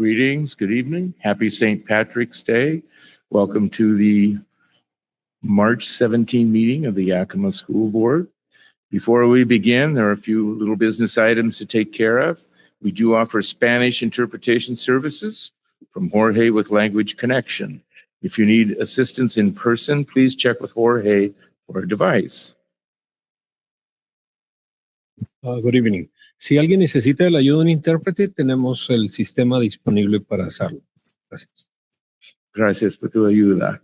Greetings, good evening. Happy St. Patrick's Day. Welcome to the March 17 meeting of the Yakima School Board. Before we begin, there are a few little business items to take care of. We do offer Spanish interpretation services from Jorge with Language Connection. If you need assistance in person, please check with Jorge for a device. Good evening. Si alguien necesita la ayuda de un intérprete, tenemos el sistema disponible para hacerlo. Gracias. Gracias por tu ayuda.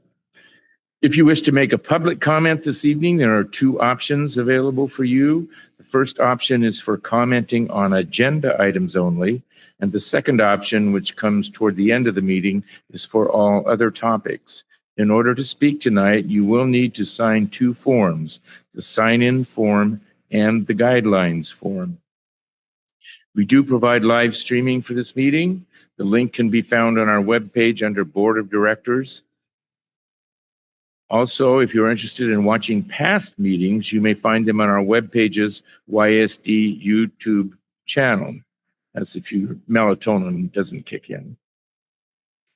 If you wish to make a public comment this evening, there are two options available for you. The first option is for commenting on agenda items only, and the second option, which comes toward the end of the meeting, is for all other topics. In order to speak tonight, you will need to sign two forms, the sign-in form and the guidelines form. We do provide live streaming for this meeting. The link can be found on our webpage under Board of Directors. Also, if you're interested in watching past meetings, you may find them on our webpage's YSD YouTube channel. That's if your melatonin doesn't kick in.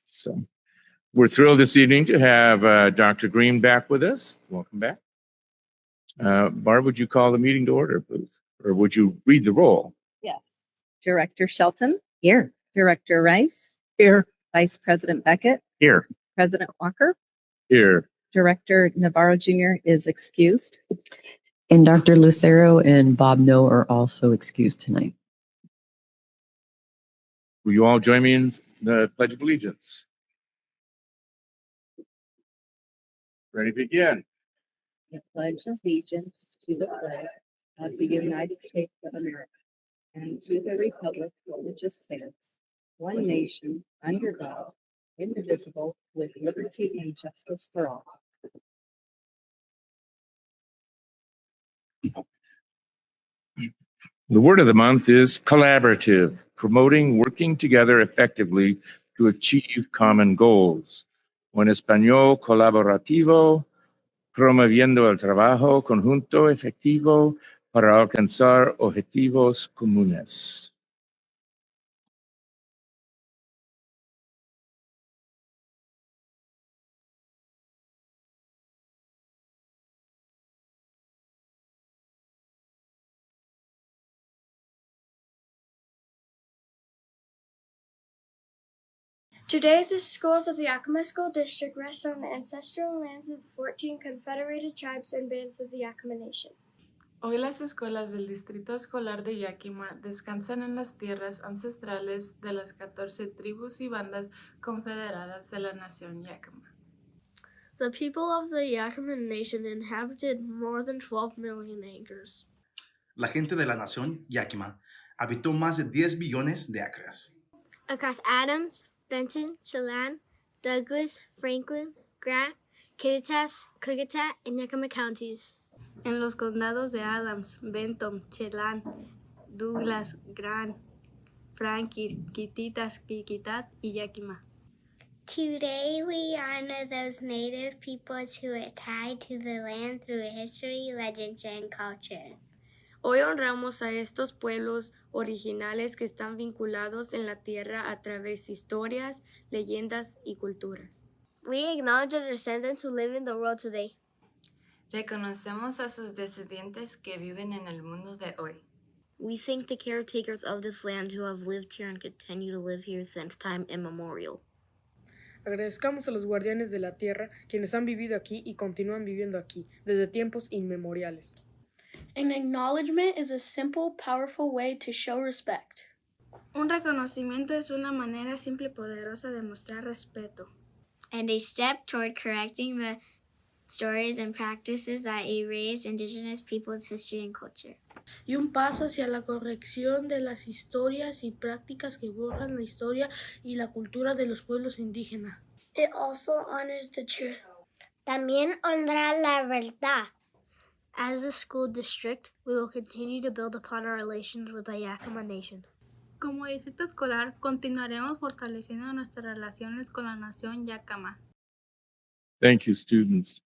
So we're thrilled this evening to have Dr. Green back with us. Welcome back. Barb, would you call the meeting to order, please? Or would you read the roll? Yes. Director Shelton? Here. Director Rice? Here. Vice President Beckett? Here. President Walker? Here. Director Navarro Jr. is excused. And Dr. Lucero and Bob No are also excused tonight. Will you all join me in the Pledge of Allegiance? Ready to begin. I pledge allegiance to the flag of the United States of America and to the republic for which it stands, one nation, under God, indivisible, with liberty and justice for all. The word of the month is collaborative, promoting working together effectively to achieve common goals. O en español, colaborativo, promoviendo el trabajo conjunto efectivo para alcanzar objetivos comunes. Today, the schools of the Yakima School District rest on the ancestral lands of the 14 confederated tribes and bands of the Yakima Nation. Hoy las escuelas del Distrito Escolar de Yakima descansan en las tierras ancestrales de las 14 tribus y bandas confederadas de la nación Yakima. The people of the Yakima Nation inhabited more than 12 million acres. La gente de la nación Yakima habitó más de 10 billones de acres. Across Adams, Benton, Chelan, Douglas, Franklin, Grant, Kittitas, Klickitat, and Yakima counties. En los condados de Adams, Benton, Chelan, Douglas, Grant, Franklin, Kittitas, Klickitat, y Yakima. Today we honor those native peoples who are tied to the land through history, legends, and culture. Hoy honramos a estos pueblos originales que están vinculados en la tierra a través de historias, leyendas y culturas. We acknowledge the descendants who live in the world today. Reconocemos a sus descendientes que viven en el mundo de hoy. We thank the caretakers of this land who have lived here and continue to live here since time immemorial. Agradezcamos a los guardianes de la tierra, quienes han vivido aquí y continúan viviendo aquí, desde tiempos inmemoriales. An acknowledgment is a simple, powerful way to show respect. Un reconocimiento es una manera simple y poderosa de mostrar respeto. And a step toward correcting the stories and practices that erase indigenous peoples' history and culture. Y un paso hacia la corrección de las historias y prácticas que borran la historia y la cultura de los pueblos indígenas. It also honors the truth. También honra la verdad. As a school district, we will continue to build upon our relations with the Yakima Nation. Como distrito escolar, continuaremos fortaleciendo nuestras relaciones con la nación Yakima. Thank you, students.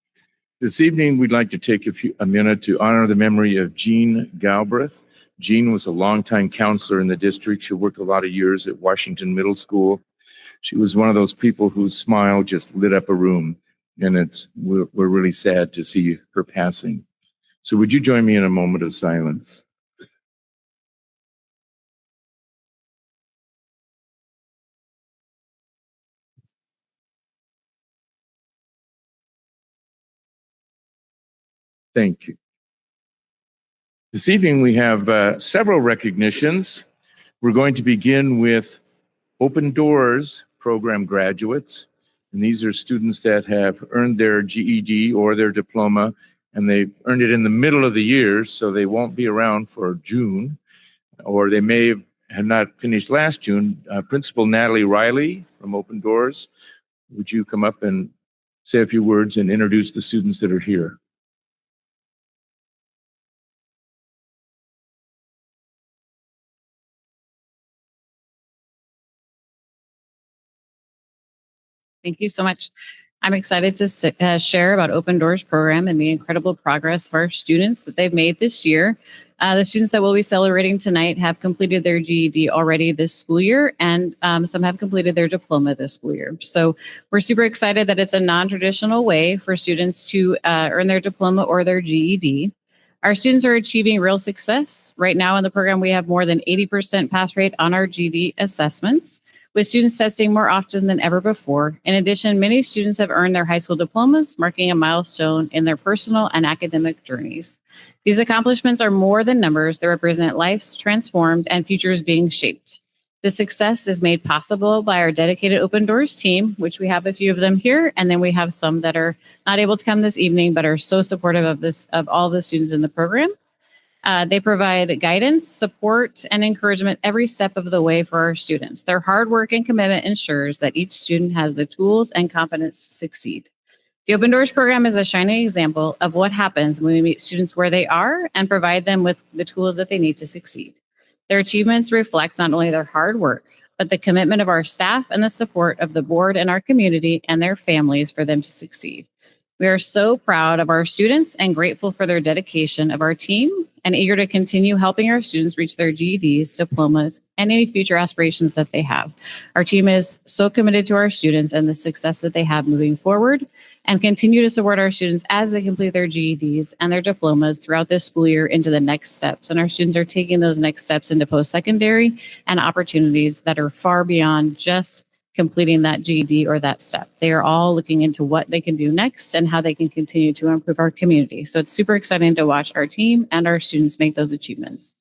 This evening, we'd like to take a minute to honor the memory of Jean Galbraith, Jean was a longtime counselor in the district. She worked a lot of years at Washington Middle School. She was one of those people whose smile just lit up a room, and we're really sad to see her passing. So would you join me in a moment of silence? Thank you. This evening we have several recognitions. We're going to begin with Open Doors program graduates. And these are students that have earned their GED or their diploma, and they've earned it in the middle of the year, so they won't be around for June, or they may have not finished last June. Principal Natalie Riley from Open Doors, would you come up and say a few words and introduce the students that are here? Thank you so much. I'm excited to share about Open Doors program and the incredible progress of our students that they've made this year. The students that we'll be celebrating tonight have completed their GED already this school year, and some have completed their diploma this school year. So we're super excited that it's a non-traditional way for students to earn their diploma or their GED. Our students are achieving real success. Right now in the program, we have more than 80% pass rate on our GED assessments, with students testing more often than ever before. In addition, many students have earned their high school diplomas, marking a milestone in their personal and academic journeys. These accomplishments are more than numbers. They represent lives transformed and futures being shaped. This success is made possible by our dedicated Open Doors team, which we have a few of them here, and then we have some that are not able to come this evening, but are so supportive of all the students in the program. They provide guidance, support, and encouragement every step of the way for our students. Their hard work and commitment ensures that each student has the tools and confidence to succeed. The Open Doors program is a shining example of what happens when we meet students where they are and provide them with the tools that they need to succeed. Their achievements reflect not only their hard work, but the commitment of our staff and the support of the board and our community and their families for them to succeed. We are so proud of our students and grateful for their dedication of our team and eager to continue helping our students reach their GEDs, diplomas, and any future aspirations that they have. Our team is so committed to our students and the success that they have moving forward, and continue to support our students as they complete their GEDs and their diplomas throughout this school year into the next steps. And our students are taking those next steps into post-secondary and opportunities that are far beyond just completing that GED or that step. They are all looking into what they can do next and how they can continue to improve our community. So it's super exciting to watch our team and our students make those achievements.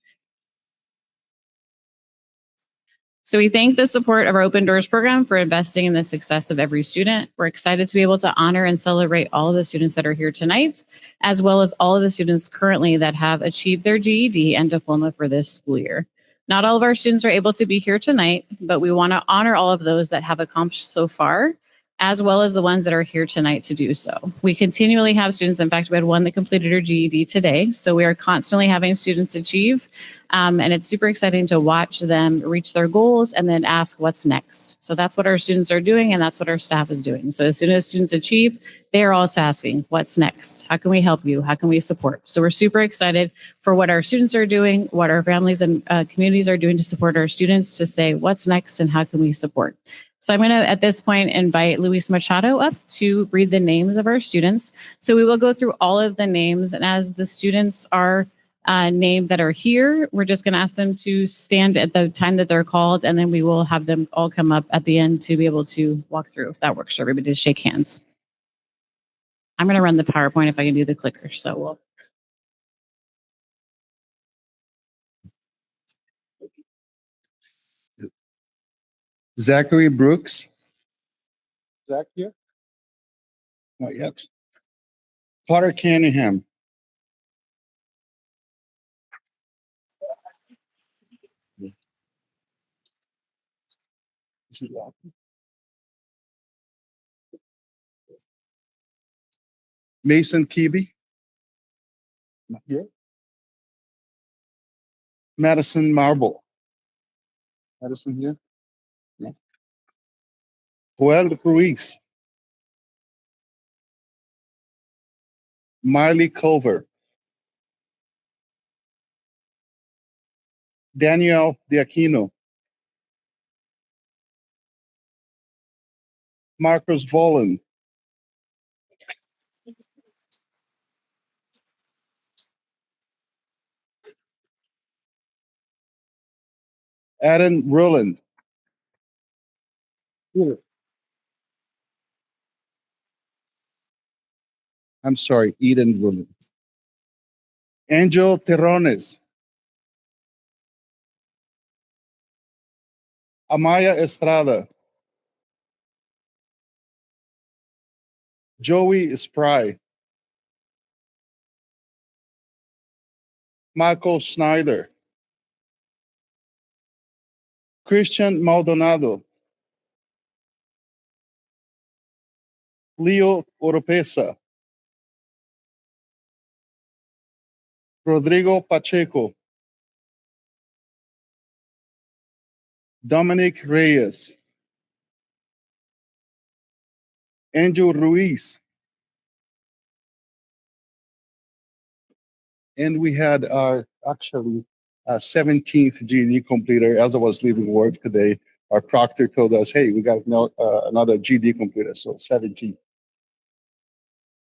So we thank the support of our Open Doors program for investing in the success of every student. We're excited to be able to honor and celebrate all of the students that are here tonight, as well as all of the students currently that have achieved their GED and diploma for this school year. Not all of our students are able to be here tonight, but we want to honor all of those that have accomplished so far, as well as the ones that are here tonight to do so. We continually have students. In fact, we had one that completed her GED today. So we are constantly having students achieve. And it's super exciting to watch them reach their goals and then ask what's next. So that's what our students are doing, and that's what our staff is doing. So as soon as students achieve, they are also asking, what's next? How can we help you? How can we support? So we're super excited for what our students are doing, what our families and communities are doing to support our students, to say what's next and how can we support. So I'm going to, at this point, invite Luis Machado up to read the names of our students. So we will go through all of the names, and as the students are named that are here, we're just going to ask them to stand at the time that they're called, and then we will have them all come up at the end to be able to walk through, if that works for everybody, to shake hands. I'm going to run the PowerPoint if I can do the clicker, so we'll. Zachary Brooks. Zach here? Not yet. Potter Cunningham. Mason Keeby. Not here. Madison Marble. Madison here? No. Joel Ruiz. Miley Culver. Daniel de Aquino, Marcus Vollen, Adam Rulland, I'm sorry, Eden Rulland, Angel Terrones, Amaya Estrada, Joey Spry, Michael Schneider, Christian Maldonado, Leo Oropesa, Rodrigo Pacheco, Dominic Reyes, Angel Ruiz, and we had actually a 17th GED completer. As I was leaving work today, our proctor told us, hey, we got another GED completer, so 17.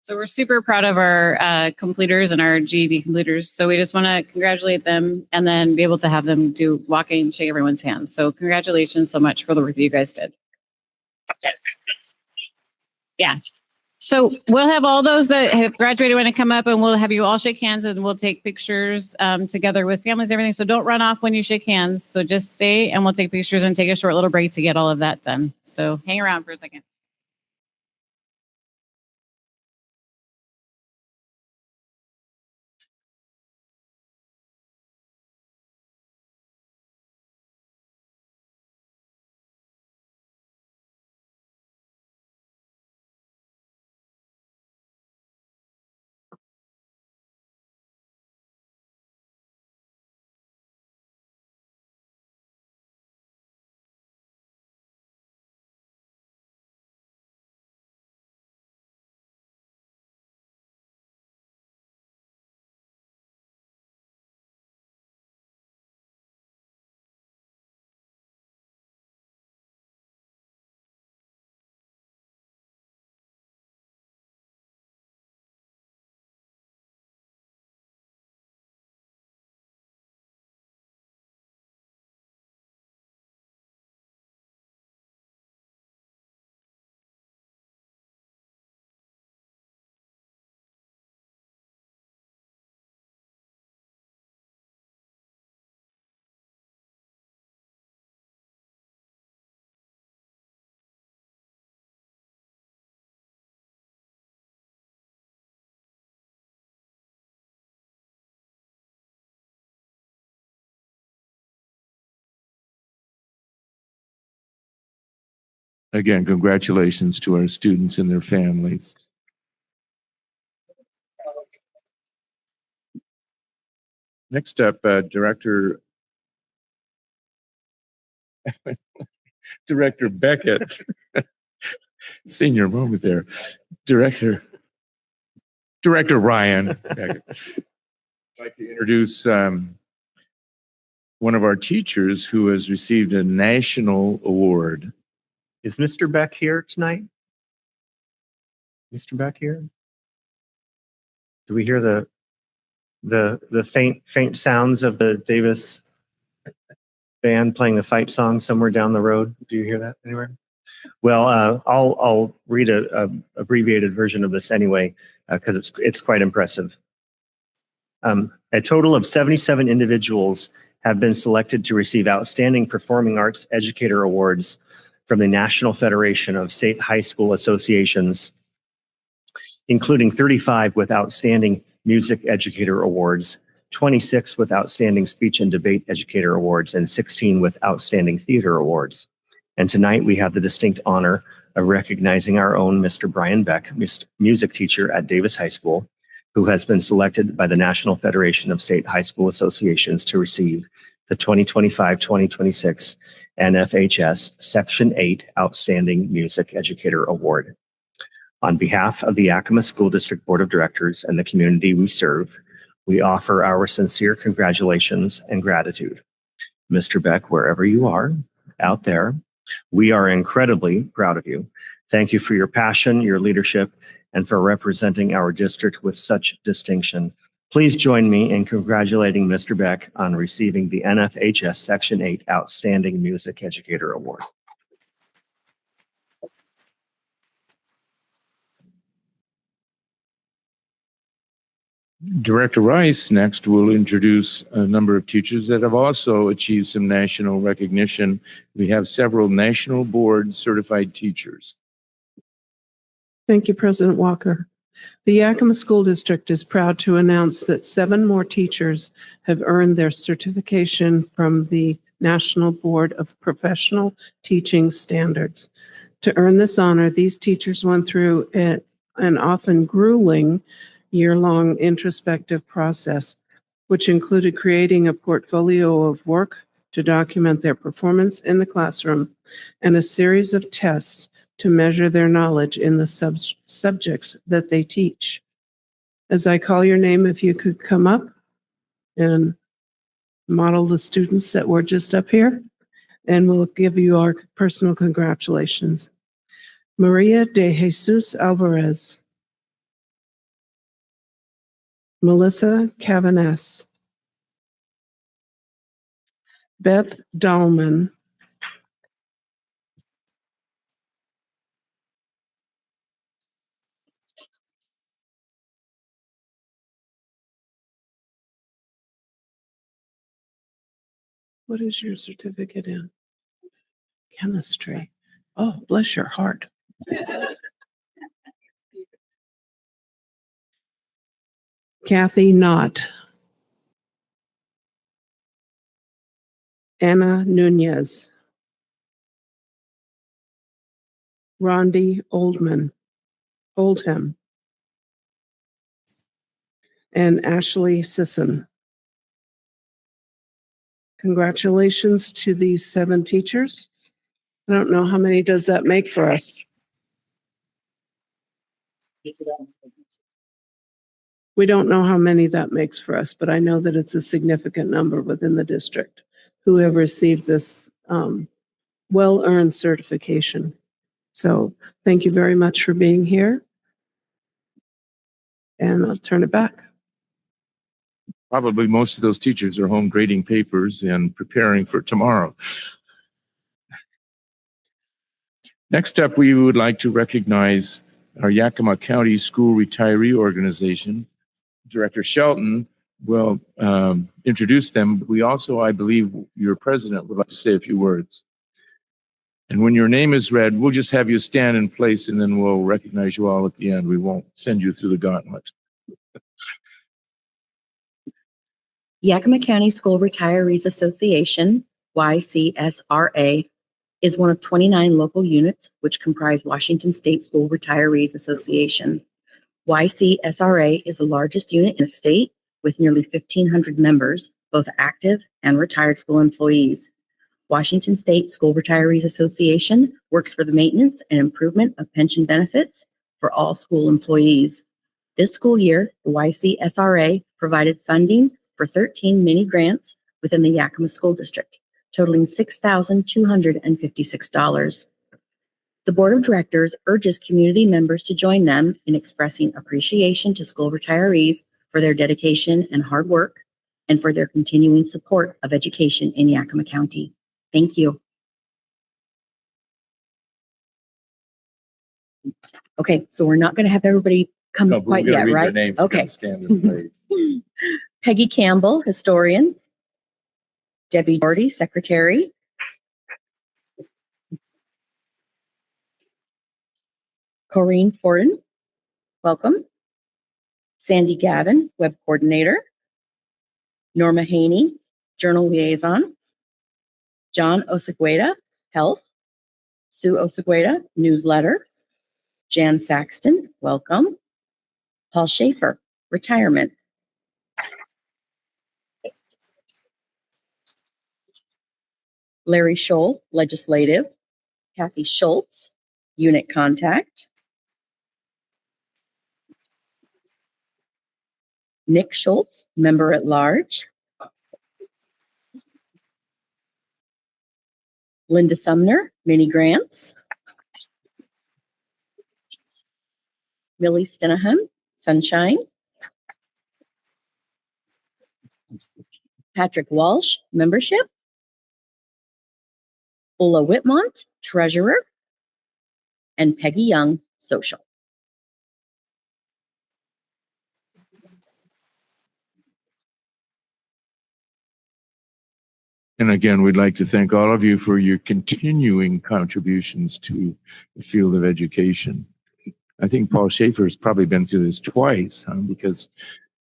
So we're super proud of our completers and our GED completers. So we just want to congratulate them and then be able to have them do walking and shake everyone's hands. So congratulations so much for the work that you guys did. Yeah. So we'll have all those that have graduated want to come up, and we'll have you all shake hands, and we'll take pictures together with families and everything. So don't run off when you shake hands. So just stay, and we'll take pictures and take a short little break to get all of that done. So hang around for a second. Again, congratulations to our students and their families. Next up, Director Beckett. Senior moment there. Director Ryan Beckett. I'd like to introduce one of our teachers who has received a national award. Is Mr. Beck here tonight? Mr. Beck here? Do we hear the faint sounds of the Davis band playing the fight song somewhere down the road? Do you hear that anywhere? Well, I'll read a abbreviated version of this anyway, because it's quite impressive. A total of 77 individuals have been selected to receive Outstanding Performing Arts Educator Awards from the National Federation of State High School Associations, including 35 with Outstanding Music Educator Awards, 26 with Outstanding Speech and Debate Educator Awards, and 16 with Outstanding Theater Awards. And tonight we have the distinct honor of recognizing our own Mr. Brian Beck, music teacher at Davis High School, who has been selected by the National Federation of State High School Associations to receive the 2025-2026 NFHS Section 8 Outstanding Music Educator Award. On behalf of the Yakima School District Board of Directors and the community we serve, we offer our sincere congratulations and gratitude. Mr. Beck, wherever you are out there, we are incredibly proud of you. Thank you for your passion, your leadership, and for representing our district with such distinction. Please join me in congratulating Mr. Beck on receiving the NFHS Section 8 Outstanding Music Educator Award. Director Rice next will introduce a number of teachers that have also achieved some national recognition. We have several national board certified teachers. Thank you, President Walker. The Yakima School District is proud to announce that 7 more teachers have earned their certification from the National Board of Professional Teaching Standards. To earn this honor, these teachers went through an often grueling year-long introspective process, which included creating a portfolio of work to document their performance in the classroom and a series of tests to measure their knowledge in the subjects that they teach. As I call your name, if you could come up and model the students that were just up here, and we'll give you our personal congratulations. Maria de Jesus Alvarez. Melissa Cavanes. Beth Dahlman. What is your certificate in? Chemistry. Oh, bless your heart. Kathy Knott. Anna Nunez. Rondi Oldham. And Ashley Sisson. Congratulations to these 7 teachers. I don't know how many does that make for us. We don't know how many that makes for us, but I know that it's a significant number within the district who have received this well-earned certification. So thank you very much for being here. And I'll turn it back. Probably most of those teachers are home grading papers and preparing for tomorrow. Next up, we would like to recognize our Yakima County School Retiree Organization. Director Shelton will introduce them. We also, I believe, your president would like to say a few words. And when your name is read, we'll just have you stand in place and then we'll recognize you all at the end. We won't send you through the gauntlet. Yakima County School Retirees Association, YCSRA, is one of 29 local units which comprise Washington State School Retirees Association. YCSRA is the largest unit in the state with nearly 1,500 members, both active and retired school employees. Washington State School Retirees Association works for the maintenance and improvement of pension benefits for all school employees. This school year, the YCSRA provided funding for 13 mini grants within the Yakima School District, totaling $6,256. The Board of Directors urges community members to join them in expressing appreciation to school retirees for their dedication and hard work and for their continuing support of education in Yakima County. Thank you. Okay, so we're not going to have everybody come No, but quite we're gonna yet, read their right? names. Okay. Stand in place. Peggy Campbell, historian. Debbie Doherty, secretary. Corrine Forden, welcome. Sandy Gavin, web coordinator. Norma Haney, journal liaison. John Osegueda, health. Sue Osegueda, newsletter. Jan Saxton, welcome. Paul Schaefer, retirement. Larry Scholl, legislative. Kathy Schultz, unit contact. Nick Schultz, member at large. Linda Sumner, Minnie Grants. Millie Stenahan, Sunshine. Patrick Walsh, membership. Ola Whitmont, treasurer. And Peggy Young, social. And again, we'd like to thank all of you for your continuing contributions to the field of education. I think Paul Schaefer has probably been through this twice, because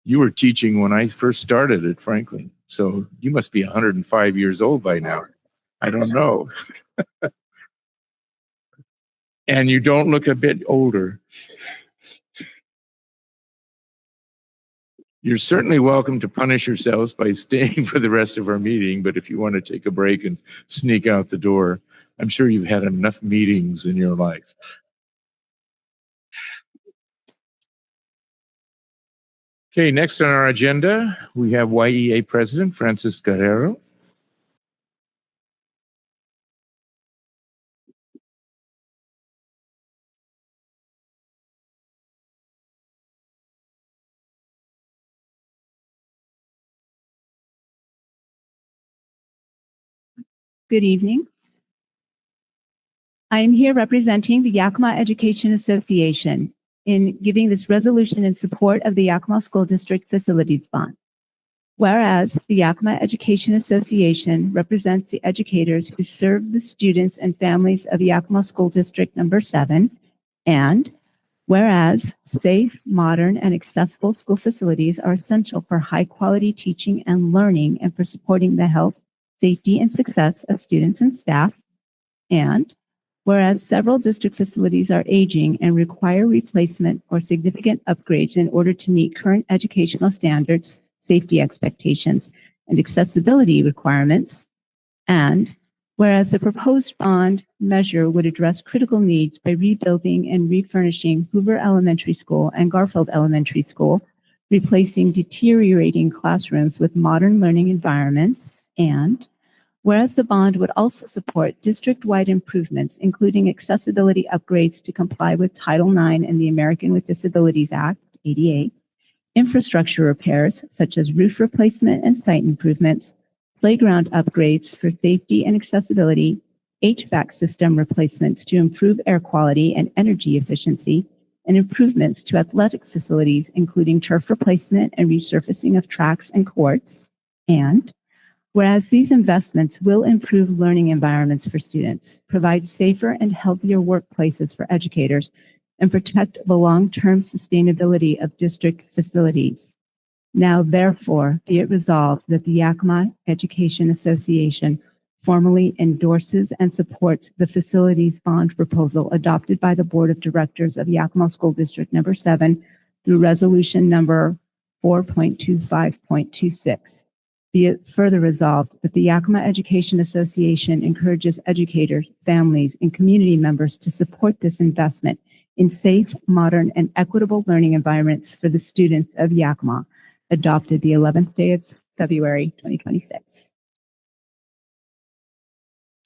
you were teaching when I first started at Franklin. So you must be 105 years old by now. I don't know. And you don't look a bit older. You're certainly welcome to punish yourselves by staying for the rest of our meeting, but if you want to take a break and sneak out the door, I'm sure you've had enough meetings in your life. Okay, next on our agenda, we have YEA President Francis Guerrero. Good evening. I am here representing the Yakima Education Association in giving this resolution in support of the Yakima School District Facilities Bond. Whereas the Yakima Education Association represents the educators who serve the students and families of Yakima School District number 7, and whereas safe, modern, and accessible school facilities are essential for high-quality teaching and learning and for supporting the health, safety, and success of students and staff, and whereas several district facilities are aging and require replacement or significant upgrades in order to meet current educational standards, safety expectations, and accessibility requirements, and whereas the proposed bond measure would address critical needs by rebuilding and refurnishing Hoover Elementary School and Garfield Elementary School, replacing deteriorating classrooms with modern learning environments, and whereas the bond would also support district-wide improvements, including accessibility upgrades to comply with Title IX and the American with Disabilities Act, ADA, infrastructure repairs such as roof replacement and site improvements, playground upgrades for safety and accessibility, HVAC system replacements to improve air quality and energy efficiency, and improvements to athletic facilities, including turf replacement and resurfacing of tracks and courts, and whereas these investments will improve learning environments for students, provide safer and healthier workplaces for educators, and protect the long-term sustainability of district facilities. Now, therefore, be it resolved that the Yakima Education Association formally endorses and supports the facilities bond proposal adopted by the Board of Directors of Yakima School District number 7 through resolution number 4.25.26. Be it further resolved that the Yakima Education Association encourages educators, families, and community members to support this investment in safe, modern, and equitable learning environments for the students of Yakima, adopted the 11th day of February, 2026.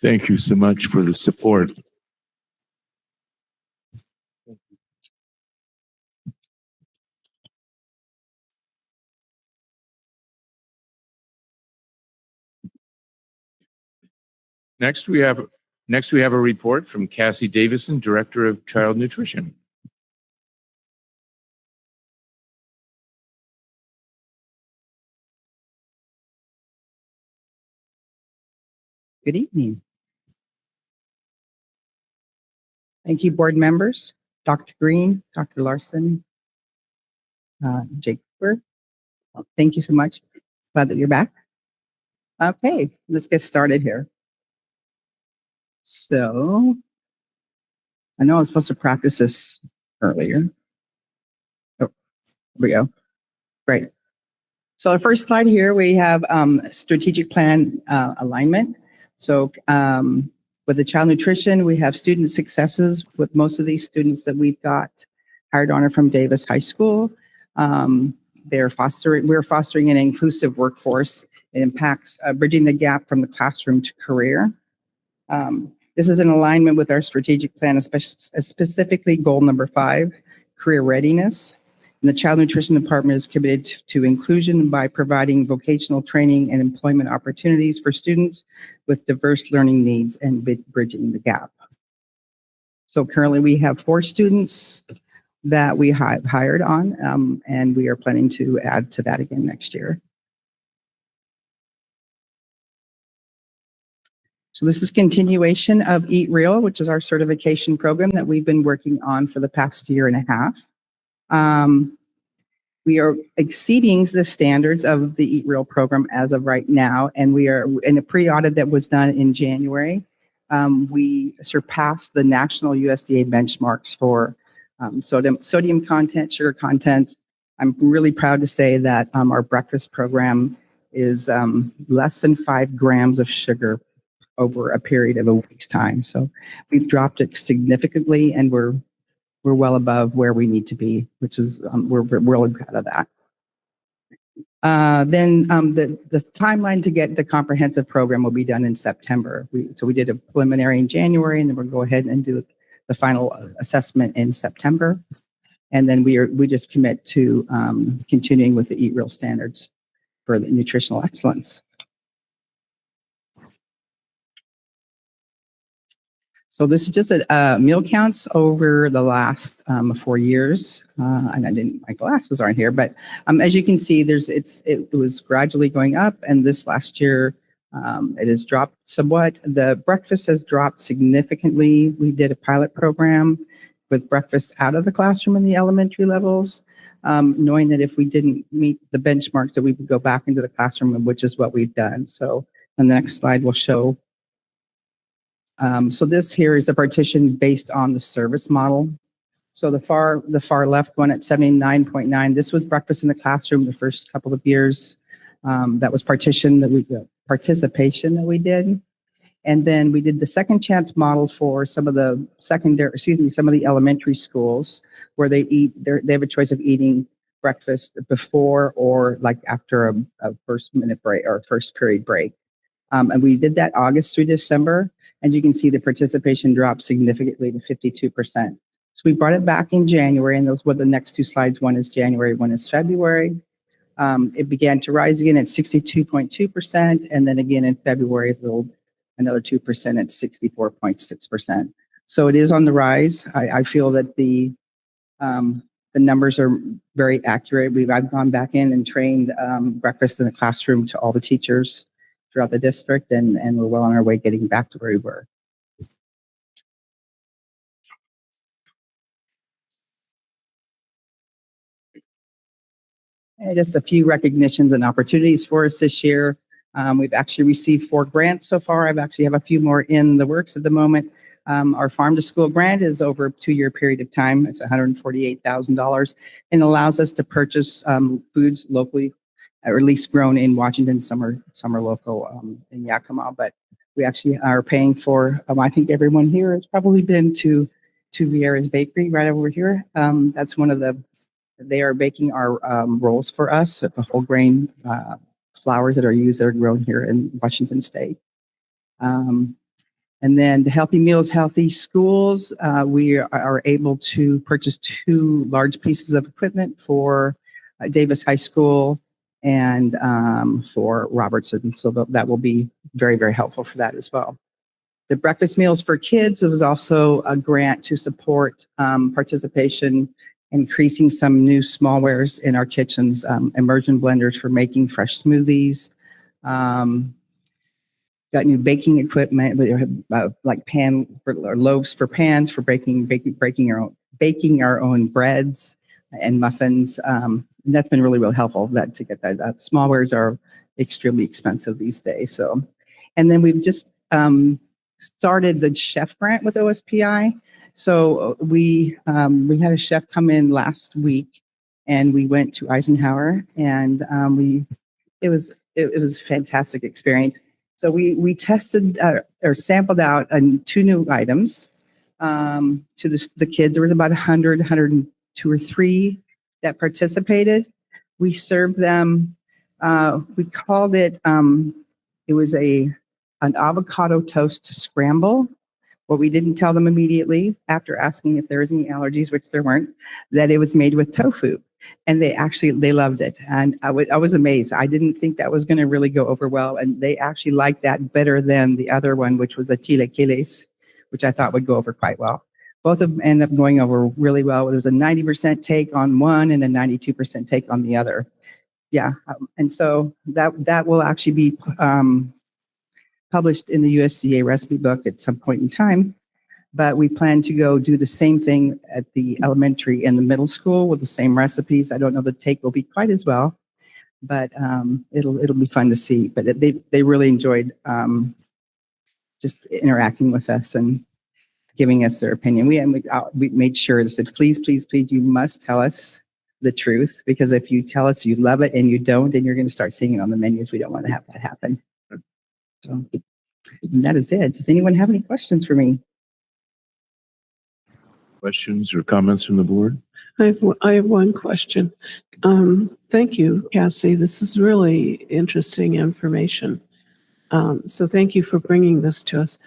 Thank you so much for the support. Next, we have a report from Cassie Davison, Director of Child Nutrition. Good evening. Thank you, board members, Dr. Green, Dr. Larson, Jake. Thank you so much. It's glad that you're back. Okay, let's get started here. So, I know I was supposed to practice this earlier. Oh, here we go. Great. So the first slide here, we have strategic plan alignment. So with the child nutrition, we have student successes with most of these students that we've got hired on from Davis High School. We're fostering an inclusive workforce. It impacts bridging the gap from the classroom to career. This is in alignment with our strategic plan, specifically goal number 5, career readiness. And the Child Nutrition Department is committed to inclusion by providing vocational training and employment opportunities for students with diverse learning needs and bridging the gap. So currently we have 4 students that we have hired on, and we are planning to add to that again next year. So this is continuation of Eat Real, which is our certification program that we've been working on for the past year and a half. We are exceeding the standards of the Eat Real program as of right now, and we are in a pre-audit that was done in January. We surpassed the national USDA benchmarks for sodium content, sugar content. I'm really proud to say that our breakfast program is less than 5 grams of sugar over a period of a week's time. So we've dropped it significantly, and we're well above where we need to be, which is we're really proud of that. Then the timeline to get the comprehensive program will be done in September. So we did a preliminary in January, and then we'll go ahead and do the final assessment in September. And then we just commit to continuing with the Eat Real standards for the nutritional excellence. So this is just a meal counts over the last 4 years, and my glasses aren't here, but as you can see, it was gradually going up, and this last year it has dropped somewhat. The breakfast has dropped significantly. We did a pilot program with breakfast out of the classroom in the elementary levels, knowing that if we didn't meet the benchmarks, that we would go back into the classroom, which is what we've done. So the next slide will show. So this here is a partition based on the service model. So the far left one at 79.9, this was breakfast in the classroom the first couple of years. That was participation that we did. And then we did the second chance model for some of the some of the elementary schools where they have a choice of eating breakfast before or like after a first minute break or first period break. And we did that August through December. And you can see the participation dropped significantly to 52%. So we brought it back in January, and those were the next 2 slides. One is January, one is February. It began to rise again at 62.2%, and then again in February, it rolled another 2% at 64.6%. So it is on the rise. I feel that the numbers are very accurate. I've gone back in and trained breakfast in the classroom to all the teachers throughout the district, and we're well on our way getting back to where we were. And just a few recognitions and opportunities for us this year. We've actually received 4 grants so far. I've actually have a few more in the works at the moment. Our farm to school grant is over a 2-year period of time. It's $148,000 and allows us to purchase foods locally, or at least grown in Washington. Some are local in Yakima, but we actually are paying for, I think everyone here has probably been to Vieira's Bakery right over here. That's they are baking our rolls for us, the whole grain flours that are grown here in Washington State. And then the Healthy Meals, Healthy Schools, we are able to purchase 2 large pieces of equipment for Davis High School and for Robertson. So that will be very, very helpful for that as well. The breakfast meals for kids, it was also a grant to support participation, increasing some new smallwares in our kitchens, immersion blenders for making fresh smoothies, got new baking equipment, like pan or loaves for pans for baking our own breads and muffins. And that's been really, really helpful to get that. Smallwares are extremely expensive these days. So, and then we've just started the chef grant with OSPI. So we had a chef come in last week, and we went to Eisenhower, and it was a fantastic experience. So we tested or sampled out 2 new items to the kids. There was about 102 or 3 that participated. We served them. We called it. It was a an avocado toast scramble. What we didn't tell them immediately after asking if there was any allergies, which there weren't, that it was made with tofu. And they loved it. And I was amazed. I didn't think that was going to really go over well. And they actually liked that better than the other one, which was a chilaquiles, which I thought would go over quite well. Both of them ended up going over really well. There was a 90% take on one and a 92% take on the other. Yeah. And so that will actually be published in the USDA recipe book at some point in time. But we plan to go do the same thing at the elementary and the middle school with the same recipes. I don't know the take will be quite as well, but it'll be fun to see. But they really enjoyed just interacting with us and giving us their opinion. We made sure and said, please, please, please, you must tell us the truth, because if you tell us you love it and you don't, and you're going to start seeing it on the menus, we don't want to have that happen. So and that is it. Does anyone have any questions for me? Questions or comments from the board? I have one question. Thank you, Cassie. This is really interesting information. So thank you for bringing this to us.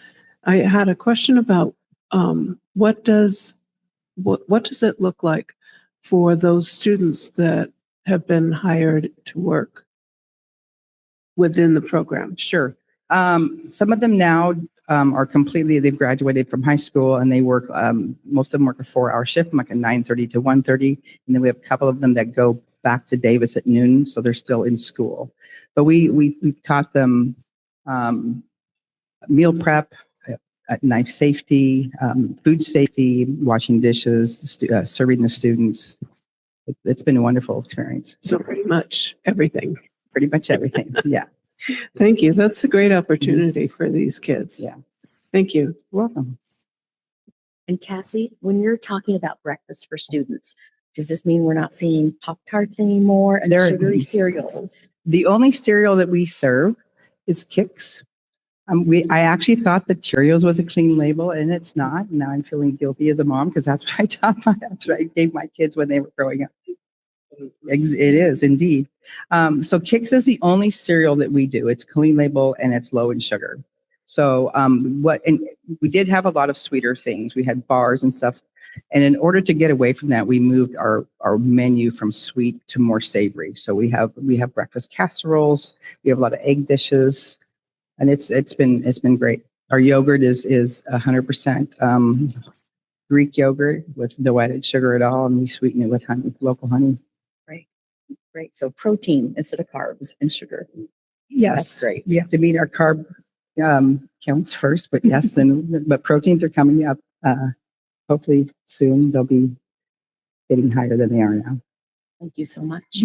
I had a question about what does it look like for those students that have been hired to work within the program? Sure. Some of them now are they've graduated from high school, and they work, most of them work a 4-hour shift, like a 9:30 to 1:30. And then we have a couple of them that go back to Davis at noon, so they're still in school. But we've taught them meal prep, knife safety, food safety, washing dishes, serving the students. It's been a wonderful experience. So pretty much everything. Pretty much everything, yeah. Thank you. That's a great opportunity for these kids. Yeah. Thank you. You're welcome. And Cassie, when you're talking about breakfast for students, does this mean we're not seeing Pop-Tarts anymore and sugary cereals? The only cereal that we serve is Kix. I actually thought that Cheerios was a clean label, and it's not. Now I'm feeling guilty as a mom, because that's what I gave my kids when they were growing up. It is indeed. So Kix is the only cereal that we do. It's clean label and it's low in sugar. So and we did have a lot of sweeter things. We had bars and stuff. And in order to get away from that, we moved our menu from sweet to more savory. So we have breakfast casseroles. We have a lot of egg dishes, and it's been great. Our yogurt is 100% Greek yogurt with no added sugar at all, and we sweeten it with honey, local honey. Great. So protein instead of carbs and sugar. Yes. That's great. We have to meet our carb counts first, but yes, but proteins are coming up. Hopefully soon they'll be getting higher than they are now. Thank you so much.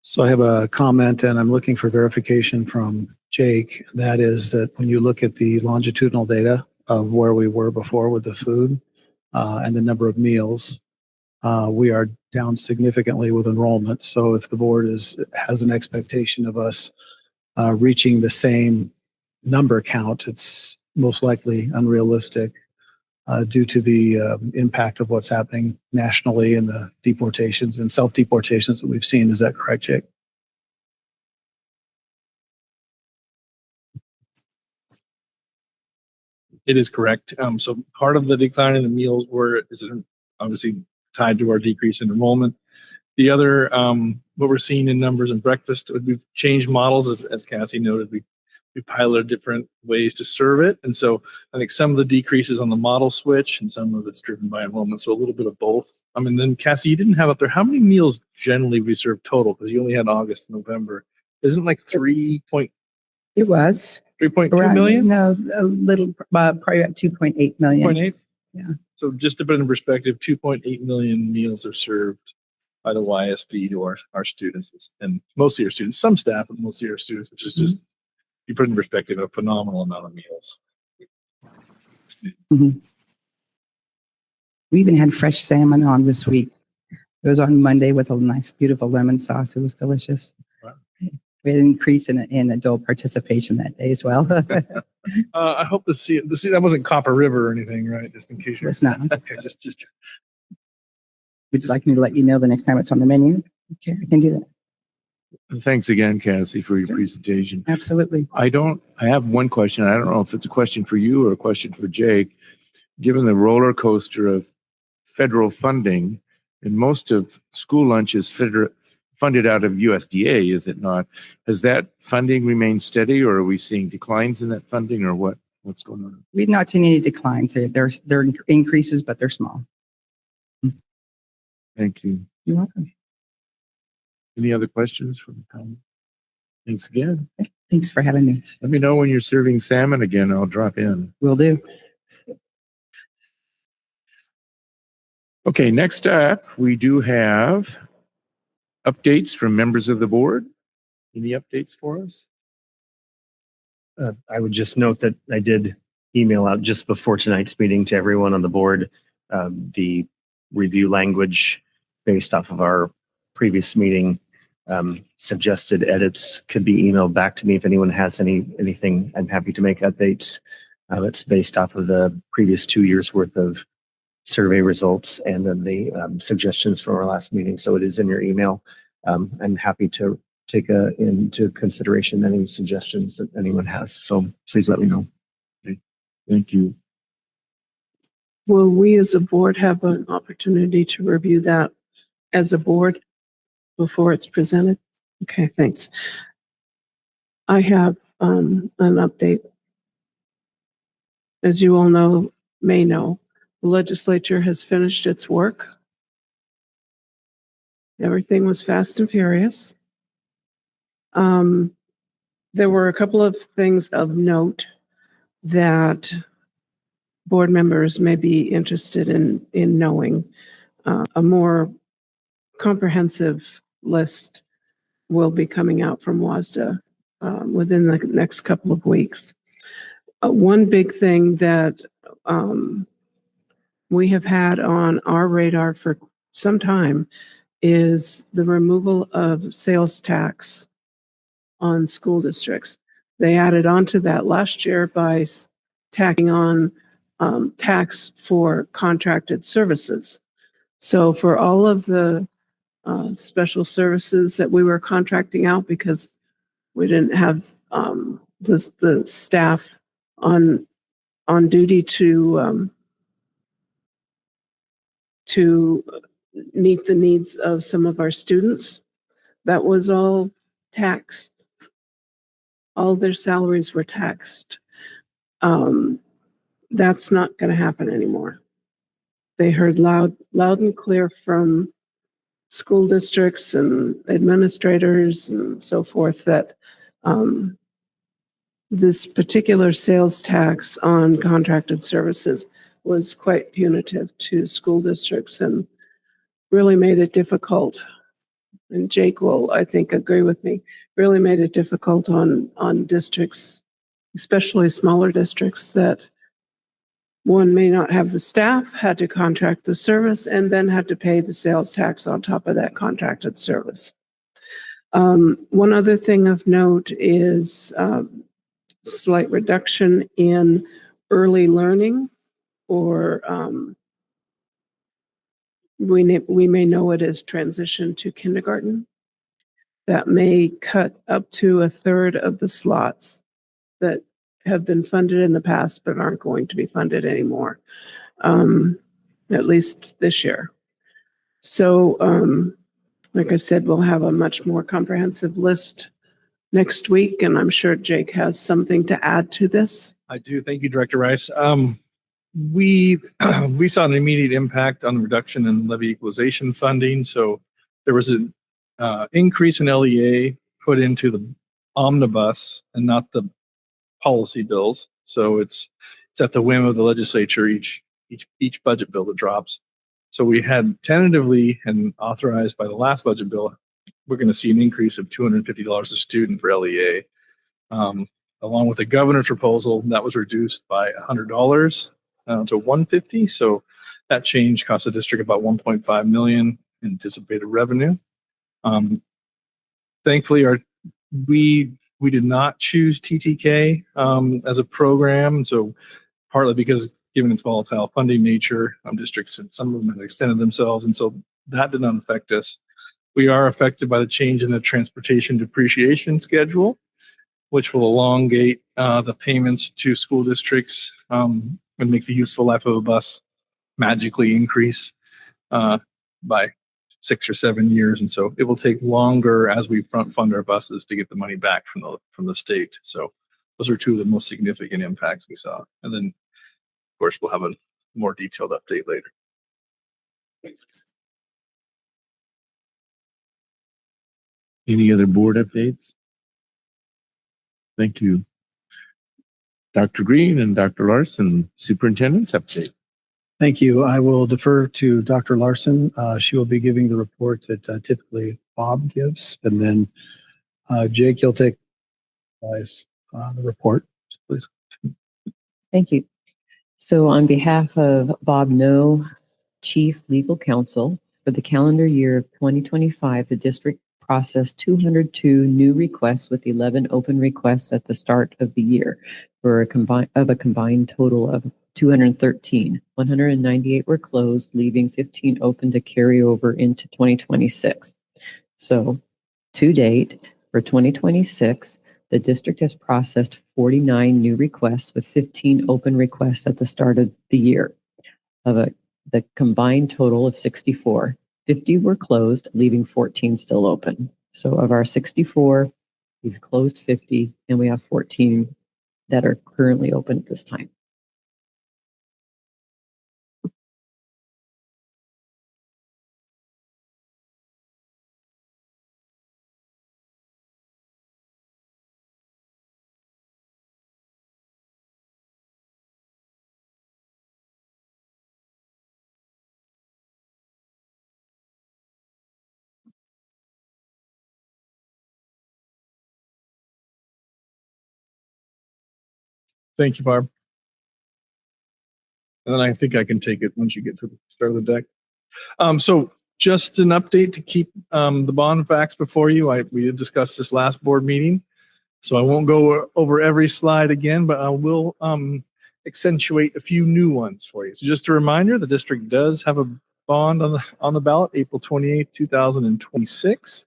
So I have a comment, and I'm looking for verification from Jake. That is that when you look at the longitudinal data of where we were before with the food and the number of meals, we are down significantly with enrollment. So if the board has an expectation of us reaching the same number count, it's most likely unrealistic due to the impact of what's happening nationally and the deportations and self-deportations that we've seen. Is that correct, Jake? It is correct. So part of the decline in the meals is obviously tied to our decrease in enrollment. The other, what we're seeing in numbers in breakfast, we've changed models, as Cassie noted. We piloted different ways to serve it. And so I think some of the decreases on the model switch and some of it's driven by enrollment. So a little bit of both. I mean, then Cassie, you didn't have up there, how many meals generally we serve total? Because you only had August and November. Isn't it like 3.2 million? No, a little, probably about 2.8 million. 2.8? Yeah. So just to put it in perspective, 2.8 million meals are served by the YSD to our students, and mostly our students, some staff, but mostly our students, which is just, you put in perspective, a phenomenal amount of meals. We even had fresh salmon on this week. It was on Monday with a nice, beautiful lemon sauce. It was delicious. Wow. We had an increase in adult participation that day as well. I hope to see that wasn't Copper River or anything, right? Just in case you're. It's not. Okay, just. Would you like me to let you know the next time it's on the menu? Okay, I can do that. Thanks again, Cassie, for your presentation. Absolutely. I have one question. I don't know if it's a question for you or a question for Jake. Given the roller coaster of federal funding, and most of school lunch is funded out of USDA, is it not? Has that funding remained steady, or are we seeing declines in that funding, or what's going on? We've not seen any declines. They're increases, but they're small. Thank you. You're welcome. Any other questions from the panel? Thanks again. Thanks for having me. Let me know when you're serving salmon again. I'll drop in. Will do. Okay, next up, we do have updates from members of the board. Any updates for us? I would just note that I did email out just before tonight's meeting to everyone on the board, the review language based off of our previous meeting. Suggested edits could be emailed back to me if anyone has anything. I'm happy to make updates. It's based off of the previous 2 years worth of survey results and then the suggestions from our last meeting. So it is in your email. I'm happy to take into consideration any suggestions that anyone has. So please let me know. Okay. Thank you. Will we as a board have an opportunity to review that as a board before it's presented? Okay, thanks. I have an update. As you all may know, the legislature has finished its work. Everything was fast and furious. There were a couple of things of note that board members may be interested in knowing. A more comprehensive list will be coming out from WASDA within the next couple of weeks. One big thing that we have had on our radar for some time is the removal of sales tax on school districts. They added on to that last year by tacking on tax for contracted services. So for all of the special services that we were contracting out because we didn't have the staff on duty to meet the needs of some of our students, that was all taxed. All their salaries were taxed. That's not going to happen anymore. They heard loud and clear from school districts and administrators and so forth that this particular sales tax on contracted services was quite punitive to school districts and really made it difficult. And Jake will, I think, agree with me, really made it difficult on districts, especially smaller districts that one may not have the staff, had to contract the service, and then had to pay the sales tax on top of that contracted service. One other thing of note is slight reduction in early learning, or we may know it as transition to kindergarten. That may cut up to a third of the slots that have been funded in the past but aren't going to be funded anymore, at least this year. So, like I said, we'll have a much more comprehensive list next week, and I'm sure Jake has something to add to this. I do. Thank you, Director Rice. We saw an immediate impact on the reduction in levy equalization funding. So there was an increase in LEA put into the omnibus and not the policy bills. So it's at the whim of the legislature each budget bill that drops. So we had tentatively and authorized by the last budget bill, we're going to see an increase of $250 a student for LEA. Along with the governor's proposal, that was reduced by $100 to $150. So that change cost the district about $1.5 million in anticipated revenue. Thankfully, we did not choose TTK as a program. And so partly because given its volatile funding nature, districts, some of them have extended themselves. And so that did not affect us. We are affected by the change in the transportation depreciation schedule, which will elongate the payments to school districts and make the useful life of a bus magically increase by 6 or 7 years. And so it will take longer as we front fund our buses to get the money back from the state. So those are two of the most significant impacts we saw. And then, of course, we'll have a more detailed update later. Any other board updates? Thank you. Dr. Green and Dr. Larson, superintendent's update. Thank you. I will defer to Dr. Larson. She will be giving the report that typically Bob gives. And then Jake, you'll take the report, please. Thank you. So on behalf of Bob No, Chief Legal Counsel, for the calendar year of 2025, the district processed 202 new requests with 11 open requests at the start of the year for a combined total of 213. 198 were closed, leaving 15 open to carry over into 2026. So to date, for 2026, the district has processed 49 new requests with 15 open requests at the start of the year of the combined total of 64. 50 were closed, leaving 14 still open. So of our 64, we've closed 50 and we have 14 that are currently open at this time. Thank you, Barb. And then I think I can take it once you get to the start of the deck. So just an update to keep the bond facts before you. We did discuss this last board meeting, so I won't go over every slide again, but I will accentuate a few new ones for you. So just a reminder, the district does have a bond on the ballot, April 28th, 2026.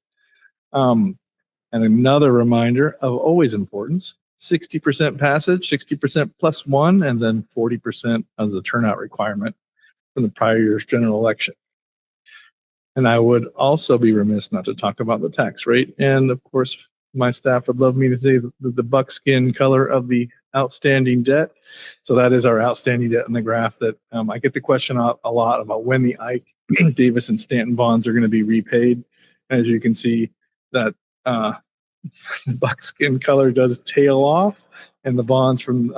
And another reminder of always importance, 60% passage, 60% plus one, and then 40% as the turnout requirement from the prior year's general election. And I would also be remiss not to talk about the tax rate. And of course, my staff would love me to say the buckskin color of the outstanding debt. So that is our outstanding debt in the graph that I get the question a lot about when the Ike, Davis, and Stanton bonds are going to be repaid. As you can see, that the buckskin color does tail off, and the bonds from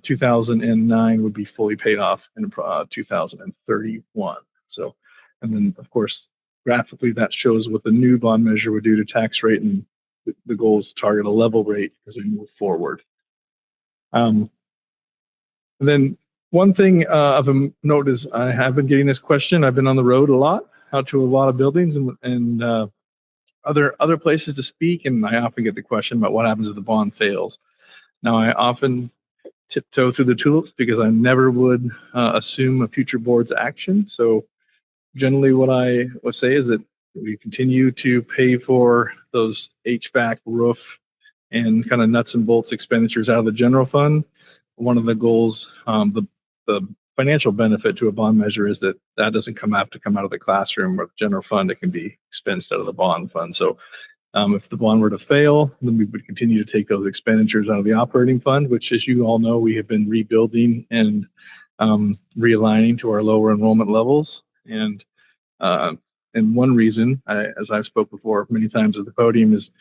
2009 would be fully paid off in 2031. So, and then of course, graphically that shows what the new bond measure would do to tax rate, and the goal is to target a level rate as we move forward. And then one thing of a note is I have been getting this question. I've been on the road a lot, out to a lot of buildings and other places to speak, and I often get the question about what happens if the bond fails. Now, I often tiptoe through the tulips because I never would assume a future board's action. So generally what I would say is that we continue to pay for those HVAC, roof, and kind of nuts and bolts expenditures out of the general fund. One of the goals, the financial benefit to a bond measure is that doesn't have to come out of the classroom or the general fund. It can be expensed out of the bond fund. So if the bond were to fail, then we would continue to take those expenditures out of the operating fund, which, as you all know, we have been rebuilding and realigning to our lower enrollment levels. And one reason, as I've spoke before many times at the podium, is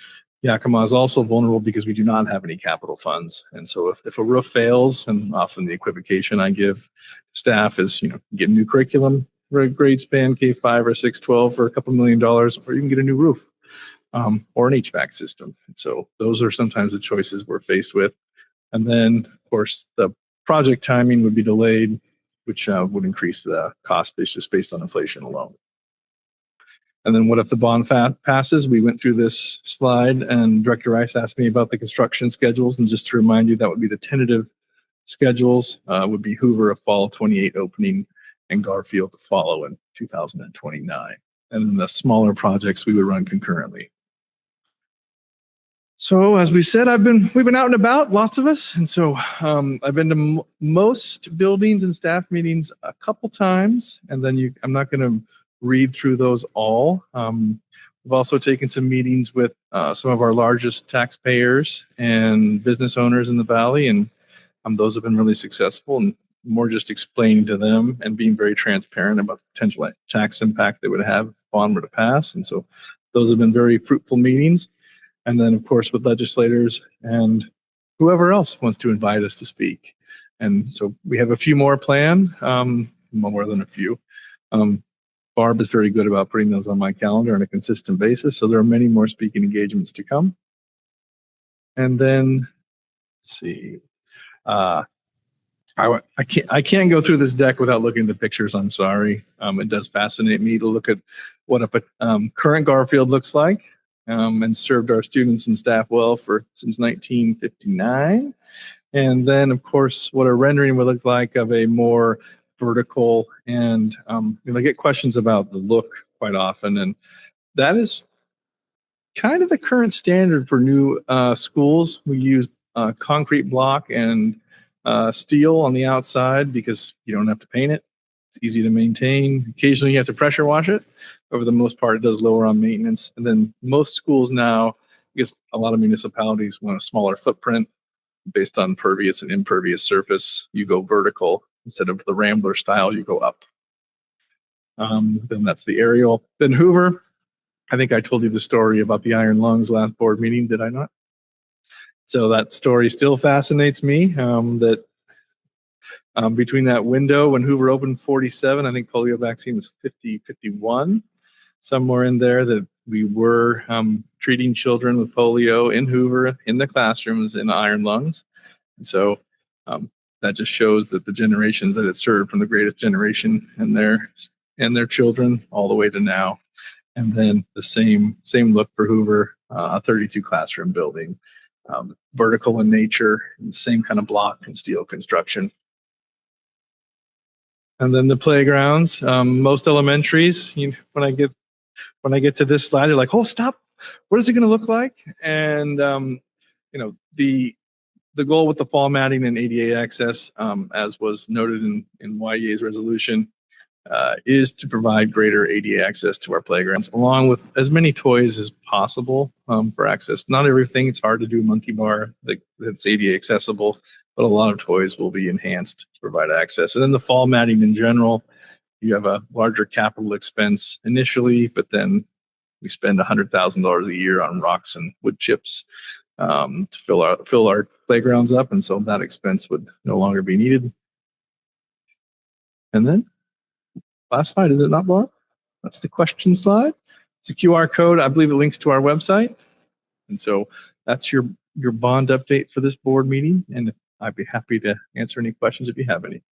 Yakima is also vulnerable because we do not have any capital funds. And so if a roof fails, and often the equivocation I give staff is, get a new curriculum for a grade span K-5 or 6-12 for a couple $1 million, or you can get a new roof or an HVAC system. And so those are sometimes the choices we're faced with. And then, of course, the project timing would be delayed, which would increase the cost base just based on inflation alone. And then what if the bond passes? We went through this slide, and Director Rice asked me about the construction schedules. And just to remind you, that would be the tentative schedules, would be Hoover a fall 28 opening and Garfield to follow in 2029. And the smaller projects we would run concurrently. So as we said, we've been out and about, lots of us. And so I've been to most buildings and staff meetings a couple times. And then I'm not going to read through those all. We've also taken some meetings with some of our largest taxpayers and business owners in the Valley. And those have been really successful, and more just explaining to them and being very transparent about the potential tax impact they would have if the bond were to pass. And so those have been very fruitful meetings. And then, of course, with legislators and whoever else wants to invite us to speak. And so we have a few more planned, more than a few. Barb is very good about putting those on my calendar on a consistent basis. So there are many more speaking engagements to come. And then, let's see. I can't go through this deck without looking at the pictures. I'm sorry. It does fascinate me to look at what a current Garfield looks like, and served our students and staff well since 1959. And then, of course, what a rendering would look like of a more vertical, and I get questions about the look quite often, and that is kind of the current standard for new schools. We use concrete block and steel on the outside because you don't have to paint it. It's easy to maintain. Occasionally you have to pressure wash it. But for the most part, it does lower on maintenance. And then most schools now, I guess a lot of municipalities want a smaller footprint based on pervious and impervious surface. You go vertical instead of the Rambler style, you go up. Then that's the aerial. Then Hoover, I think I told you the story about the iron lungs last board meeting, did I not? So that story still fascinates me, that between that window when Hoover opened 47, I think polio vaccine was 50, 51, somewhere in there, that we were treating children with polio in Hoover in the classrooms in iron lungs. And so that just shows that the generations that it served, from the greatest generation and their children all the way to now. And then the same look for Hoover, a 32 classroom building, vertical in nature, and the same kind of block and steel construction. And then the playgrounds, most elementaries, when I get to this slide, they're like, "Oh, stop! What is it going to look like?" And the goal with the fall matting and ADA access, as was noted in YEA's resolution, is to provide greater ADA access to our playgrounds, along with as many toys as possible for access. Not everything, it's hard to do a monkey bar that's ADA accessible, but a lot of toys will be enhanced to provide access. And then the fall matting in general, you have a larger capital expense initially, but then we spend $100,000 a year on rocks and wood chips to fill our playgrounds up, and so that expense would no longer be needed. And then last slide, is it not, Bob? That's the question slide. It's a QR code. I believe it links to our website. And so that's your bond update for this board meeting. And I'd be happy to answer any questions if you have any.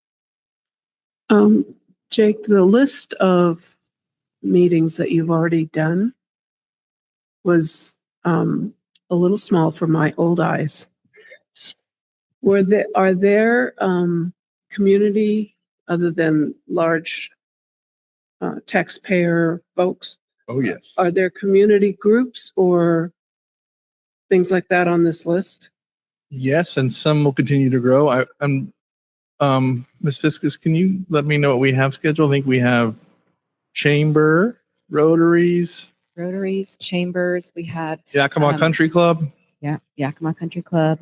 Jake, the list of meetings that you've already done was a little small for my old eyes. Are there community, other than large taxpayer folks? Oh, yes. Are there community groups or things like that on this list? Yes, and some will continue to grow. Ms. Fiskus, can you let me know what we have scheduled? I think we have chamber, Rotaries, chambers. We had Yakima Country Club. Yeah, Yakima Country Club,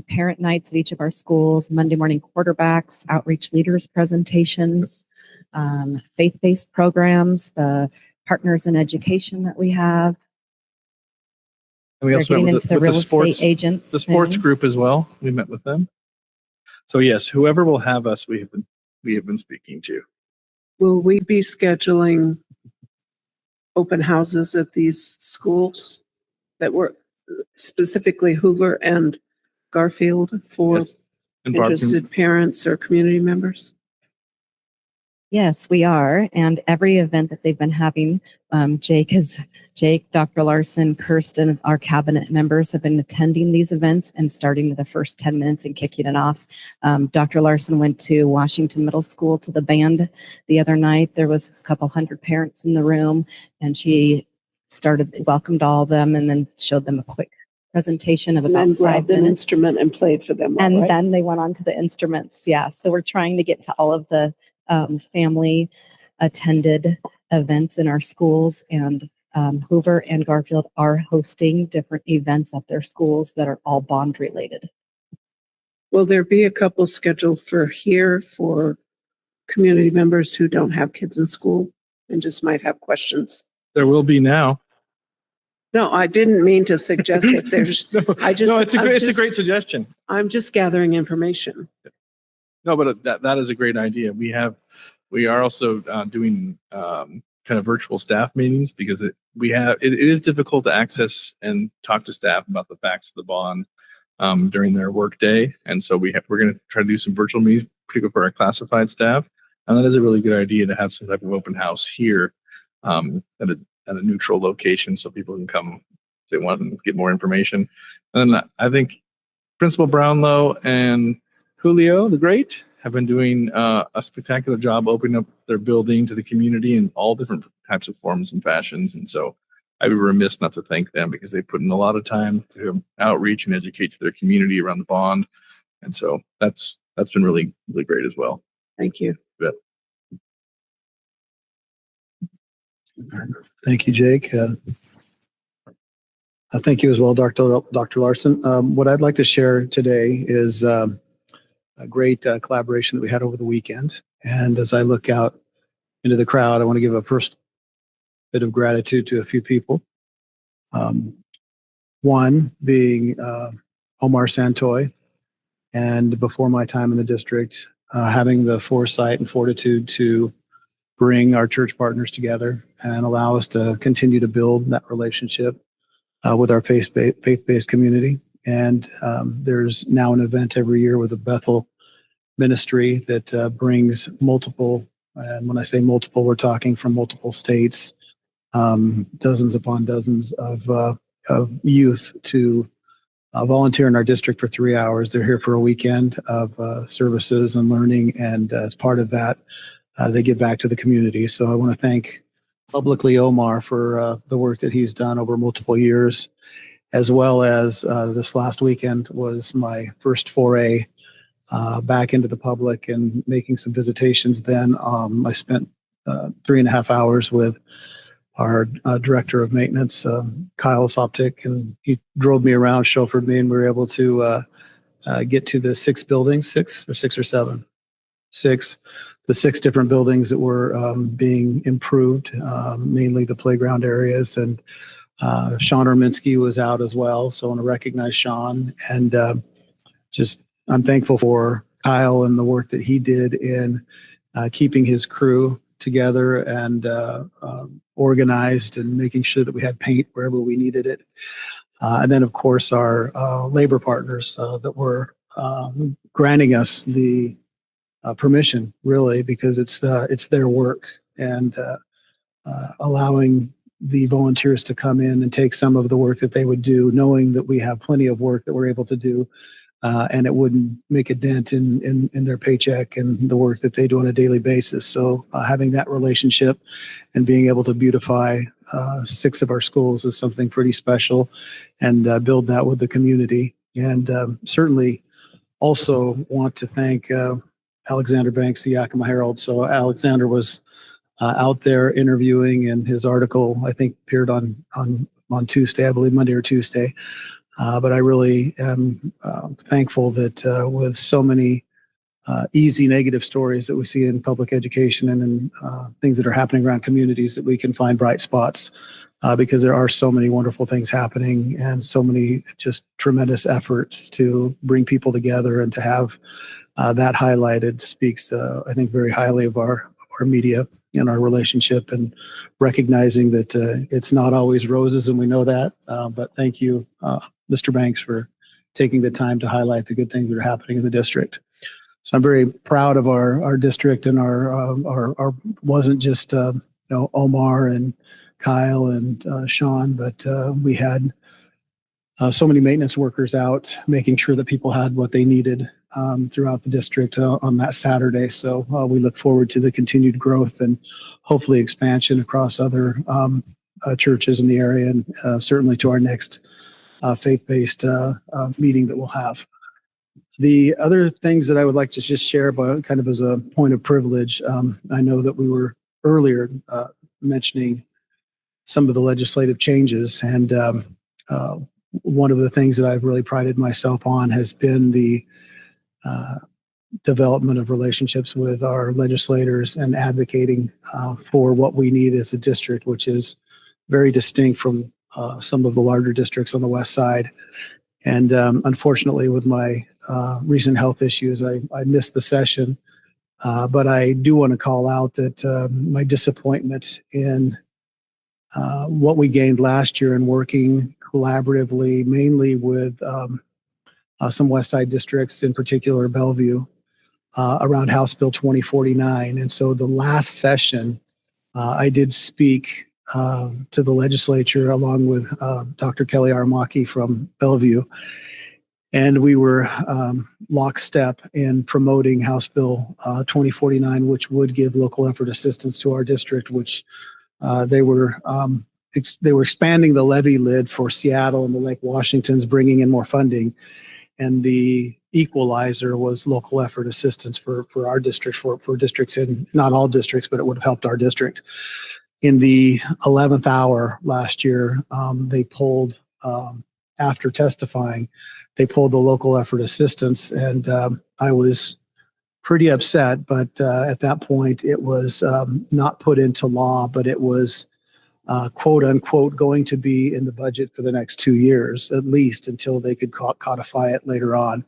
parent nights at each of our schools, Monday morning quarterbacks, outreach leaders presentations, faith-based programs, the partners in education that we have. And we also met with the real estate agents. The sports group as well. We met with them. So yes, whoever will have us, we have been speaking to. Will we be scheduling open houses at these schools that were specifically Hoover and Garfield for Yes. And interested parents or community members? Yes, we are. And every event that they've been having, Jake has Jake, Dr. Larson, Kirsten, our cabinet members have been attending these events and starting the first 10 minutes and kicking it off. Dr. Larson went to Washington Middle School to the band the other night. There was a couple hundred parents in the room, and she welcomed all of them and then showed them a quick presentation of And about then 5 grabbed an minutes. instrument and played for them. all, And right? then they went on to the instruments. Yeah. So we're trying to get to all of the family attended events in our schools, and Hoover and Garfield are hosting different events at their schools that are all bond related. Will there be a couple scheduled for community members who don't have kids in school and just might have questions? There will be now. No, I didn't mean to suggest that there's, It's a great suggestion. I'm just gathering information. No, but that is a great idea. We are also doing kind of virtual staff meetings because it is difficult to access and talk to staff about the facts of the bond during their work day. And so we're going to try to do some virtual meetings, particularly for our classified staff. And that is a really good idea to have some type of open house here at a neutral location so people can come if they want and get more information. And then I think Principal Brownlow and Julio the Great have been doing a spectacular job opening up their building to the community in all different types of forms and fashions. And so I'd be remiss not to thank them because they put in a lot of time to outreach and educate to their community around the bond. And so that's been really, really great as well. Thank you. But Thank you, Jake. Thank you as well, Dr. Larson. What I'd like to share today is a great collaboration that we had over the weekend. And as I look out into the crowd, I want to give a personal bit of gratitude to a few people. One being Omar Santoy, and before my time in the district, having the foresight and fortitude to bring our church partners together and allow us to continue to build that relationship with our faith-based community. And there's now an event every year with the Bethel ministry that brings multiple, and when I say multiple, we're talking from multiple states, dozens upon dozens of youth to volunteer in our district for 3 hours. They're here for a weekend of services and learning, and as part of that, they give back to the community. So I want to thank publicly Omar for the work that he's done over multiple years, as well as this last weekend was my first foray back into the public and making some visitations. Then I spent 3.5 hours with our director of maintenance, Kyle Soptic, and he drove me around, chauffeured me, and we were able to get to the 6 buildings, 6 or 7, 6, the 6 different buildings that were being improved, mainly the playground areas. And Sean Erminsky was out as well. So I want to recognize Sean, and I'm thankful for Kyle and the work that he did in keeping his crew together and organized and making sure that we had paint wherever we needed it. And then, of course, our labor partners that were granting us the permission, really, because it's their work, and allowing the volunteers to come in and take some of the work that they would do, knowing that we have plenty of work that we're able to do, and it wouldn't make a dent in their paycheck and the work that they do on a daily basis. So having that relationship and being able to beautify 6 of our schools is something pretty special, and build that with the community. And certainly also want to thank Alexander Banks, the Yakima Herald. So Alexander was out there interviewing, and his article, I think, appeared on Tuesday, I believe Monday or Tuesday. But I really am thankful that with so many easy negative stories that we see in public education and in things that are happening around communities, that we can find bright spots, because there are so many wonderful things happening and so many just tremendous efforts to bring people together, and to have that highlighted speaks, I think, very highly of our media and our relationship, and recognizing that it's not always roses, and we know that. But thank you, Mr. Banks, for taking the time to highlight the good things that are happening in the district. So I'm very proud of our district, and our wasn't just Omar and Kyle and Sean, but we had so many maintenance workers out making sure that people had what they needed throughout the district on that Saturday. So we look forward to the continued growth and hopefully expansion across other churches in the area, and certainly to our next faith-based meeting that we'll have. The other things that I would like to just share about kind of as a point of privilege, I know that we were earlier mentioning some of the legislative changes, and one of the things that I've really prided myself on has been the development of relationships with our legislators and advocating for what we need as a district, which is very distinct from some of the larger districts on the west side. And unfortunately, with my recent health issues, I missed the session. But I do want to call out that my disappointment in what we gained last year in working collaboratively, mainly with some West Side districts, in particular Bellevue, around House Bill 2049. And so the last session, I did speak to the legislature along with Dr. Kelly Aramaki from Bellevue. And we were lockstep in promoting House Bill 2049, which would give local effort assistance to our district, which they were expanding the levy lid for Seattle and the Lake Washingtons, bringing in more funding. And the equalizer was local effort assistance for our district, for districts in, not all districts, but it would have helped our district. In the 11th hour last year, they pulled, after testifying, they pulled the local effort assistance, and I was pretty upset, but at that point it was not put into law, but it was quote unquote going to be in the budget for the next 2 years, at least until they could codify it later on.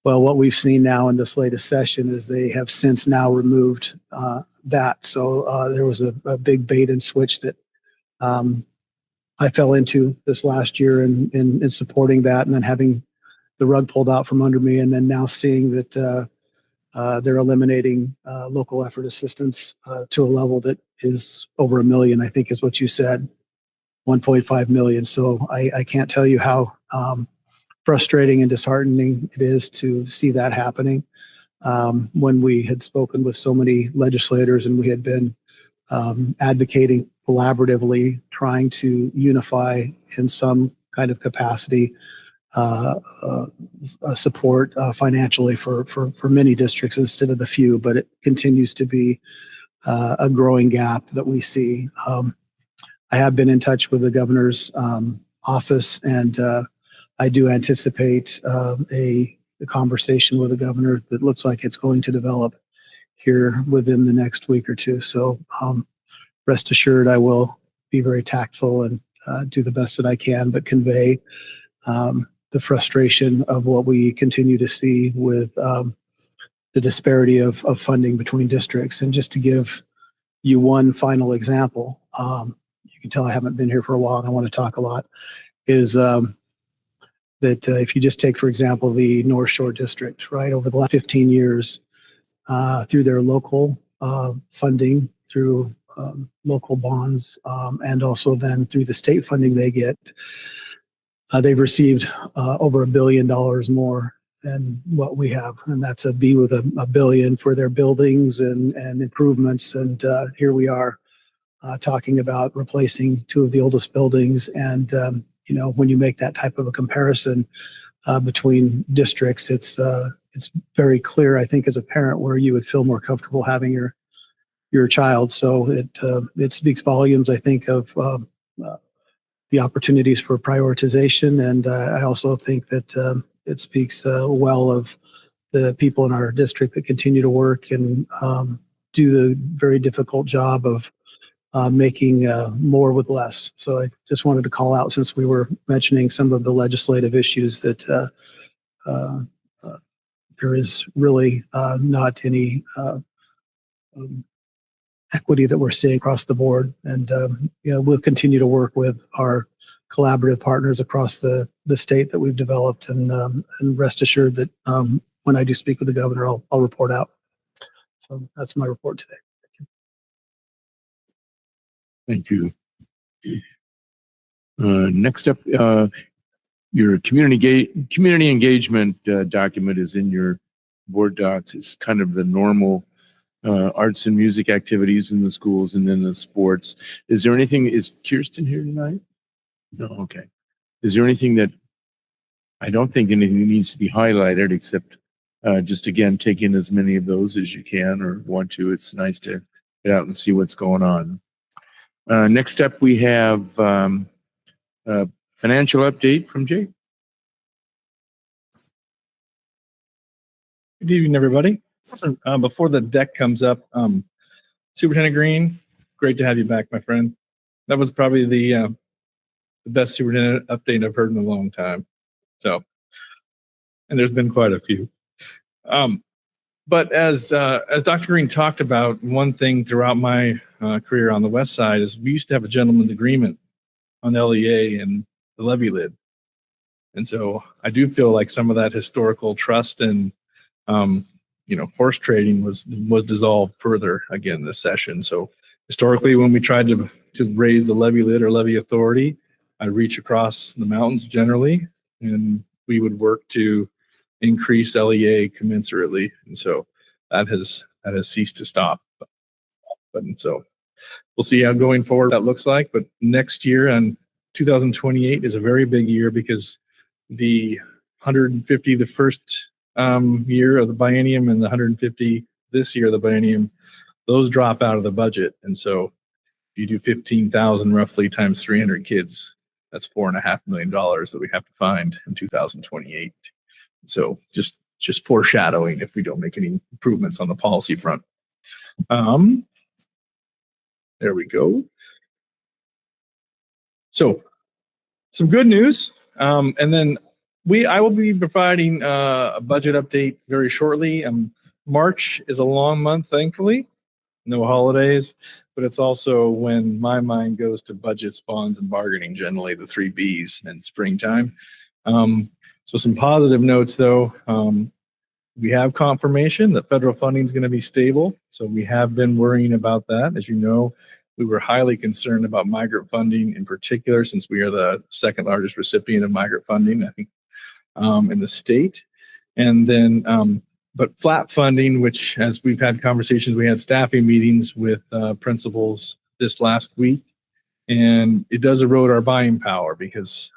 Well, what we've seen now in this latest session is they have since now removed that. So there was a big bait and switch that I fell into this last year in supporting that, and then having the rug pulled out from under me, and then now seeing that they're eliminating local effort assistance to a level that is over $1 million, I think is what you said, 1.5 million. So I can't tell you how frustrating and disheartening it is to see that happening. When we had spoken with so many legislators and we had been advocating collaboratively, trying to unify in some kind of capacity support financially for many districts instead of the few, but it continues to be a growing gap that we see. I have been in touch with the governor's office, and I do anticipate a conversation with the governor that looks like it's going to develop here within the next week or two. So rest assured, I will be very tactful and do the best that I can, but convey the frustration of what we continue to see with the disparity of funding between districts. And just to give you one final example, you can tell I haven't been here for a while and I want to talk a lot, is that if you just take, for example, the North Shore District, right, over the last 15 years, through their local funding, through local bonds, and also then through the state funding they get, they've received over $1 billion more than what we have. And that's a B with a billion for their buildings and improvements. And here we are talking about replacing two of the oldest buildings. And, when you make that type of a comparison between districts, it's very clear, I think, as a parent, where you would feel more comfortable having your child. So it speaks volumes, I think, of the opportunities for prioritization. And I also think that it speaks well of the people in our district that continue to work and do the very difficult job of making more with less. So I just wanted to call out, since we were mentioning some of the legislative issues, that there is really not any equity that we're seeing across the board. And we'll continue to work with our collaborative partners across the state that we've developed, and rest assured that when I do speak with the governor, I'll report out. So that's my report today. Thank you. Next up, your community engagement document is in your board docs. It's kind of the normal arts and music activities in the schools and then the sports. Is there anything, is Kirsten here tonight? No, okay. Is there anything that, I don't think anything needs to be highlighted except just again, take in as many of those as you can or want to. It's nice to get out and see what's going on. Next up, we have a financial update from Jake. Good evening, everybody. Before the deck comes up, Superintendent Green, great to have you back, my friend. That was probably the best superintendent update I've heard in a long time. So, and there's been quite a few. But as Dr. Green talked about, one thing throughout my career on the West Side is we used to have a gentleman's agreement on LEA and the levy lid. And so I do feel like some of that historical trust and horse trading was dissolved further again this session. So historically, when we tried to raise the levy lid or levy authority, I'd reach across the mountains generally, and we would work to increase LEA commensurately. And so that has ceased to stop. But so we'll see how going forward that looks like. But next year and 2028 is a very big year because the 150, the first year of the biennium, and the 150 this year of the biennium, those drop out of the budget. And so if you do 15,000 roughly times 300 kids, that's $4.5 million that we have to find in 2028. So just foreshadowing if we don't make any improvements on the policy front. There we go. So some good news. And then I will be providing a budget update very shortly. March is a long month, thankfully. No holidays, but it's also when my mind goes to budgets, bonds, and bargaining, generally the 3 Bs in springtime. So some positive notes, though. We have confirmation that federal funding is going to be stable. So we have been worrying about that. As you know, we were highly concerned about migrant funding in particular, since we are the second largest recipient of migrant funding, I think, in the state. And then, but flat funding, which, as we've had conversations, we had staffing meetings with principals this last week, and it does erode our buying power because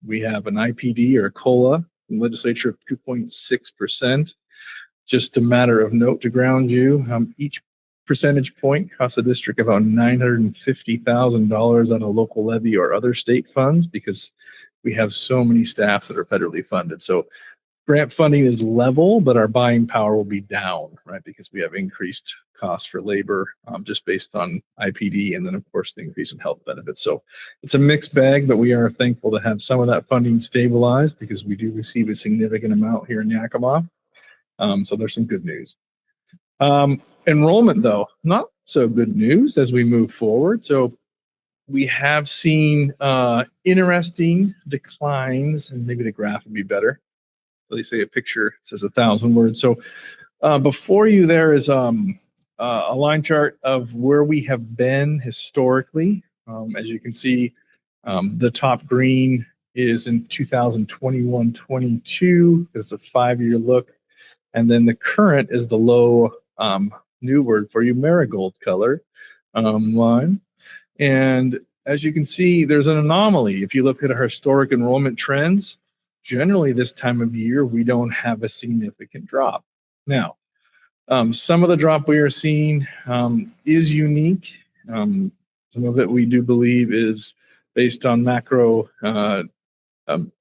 we have an IPD or a COLA in legislature of 2.6%. Just a matter of note to ground you, each percentage point costs the district about $950,000 on a local levy or other state funds because we have so many staff that are federally funded. So grant funding is level, but our buying power will be down, right? Because we have increased costs for labor just based on IPD, and then of course the increase in health benefits. So it's a mixed bag, but we are thankful to have some of that funding stabilized because we do receive a significant amount here in Yakima. So there's some good news. Enrollment, though, not so good news as we move forward. So we have seen interesting declines, and maybe the graph would be better. So they say a picture says 1,000 words. So before you there is a line chart of where we have been historically. As you can see, the top green is in 2021-22. It's a 5-year look. And then the current is the low, new word for you, marigold color line. And as you can see, there's an anomaly. If you look at our historic enrollment trends, generally this time of year, we don't have a significant drop. Now, some of the drop we are seeing is unique. Some of it we do believe is based on macro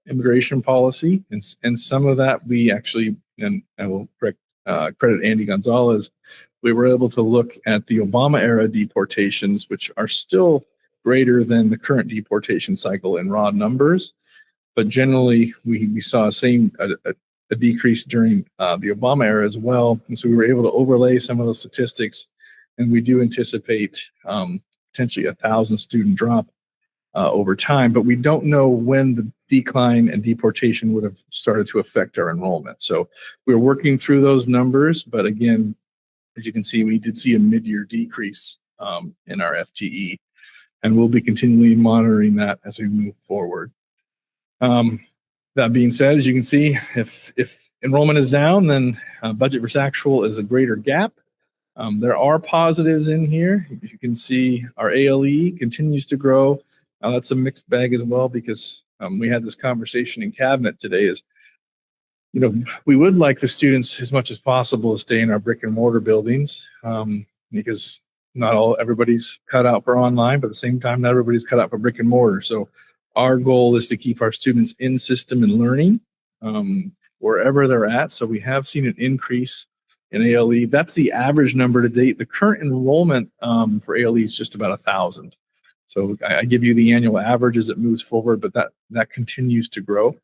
immigration policy. And some of that we actually, and I will credit Andy Gonzalez, we were able to look at the Obama era deportations, which are still greater than the current deportation cycle in raw numbers. But generally, we saw a decrease during the Obama era as well. And so we were able to overlay some of those statistics, and we do anticipate potentially 1,000 student drop over time, but we don't know when the decline and deportation would have started to affect our enrollment. So we're working through those numbers, but again, as you can see, we did see a mid-year decrease in our FTE. and we'll be continually monitoring that as we move forward. That being said, as you can see, if enrollment is down, then budget versus actual is a greater gap. There are positives in here. You can see our ALE continues to grow. That's a mixed bag as well, because we had this conversation in cabinet today is, we would like the students as much as possible to stay in our brick and mortar buildings, because everybody's cut out for online, but at the same time, not everybody's cut out for brick and mortar. So our goal is to keep our students in system and learning wherever they're at. So we have seen an increase in ALE. That's the average number to date. The current enrollment for ALE is just about 1,000. So I give you the annual average as it moves forward, but that continues to grow.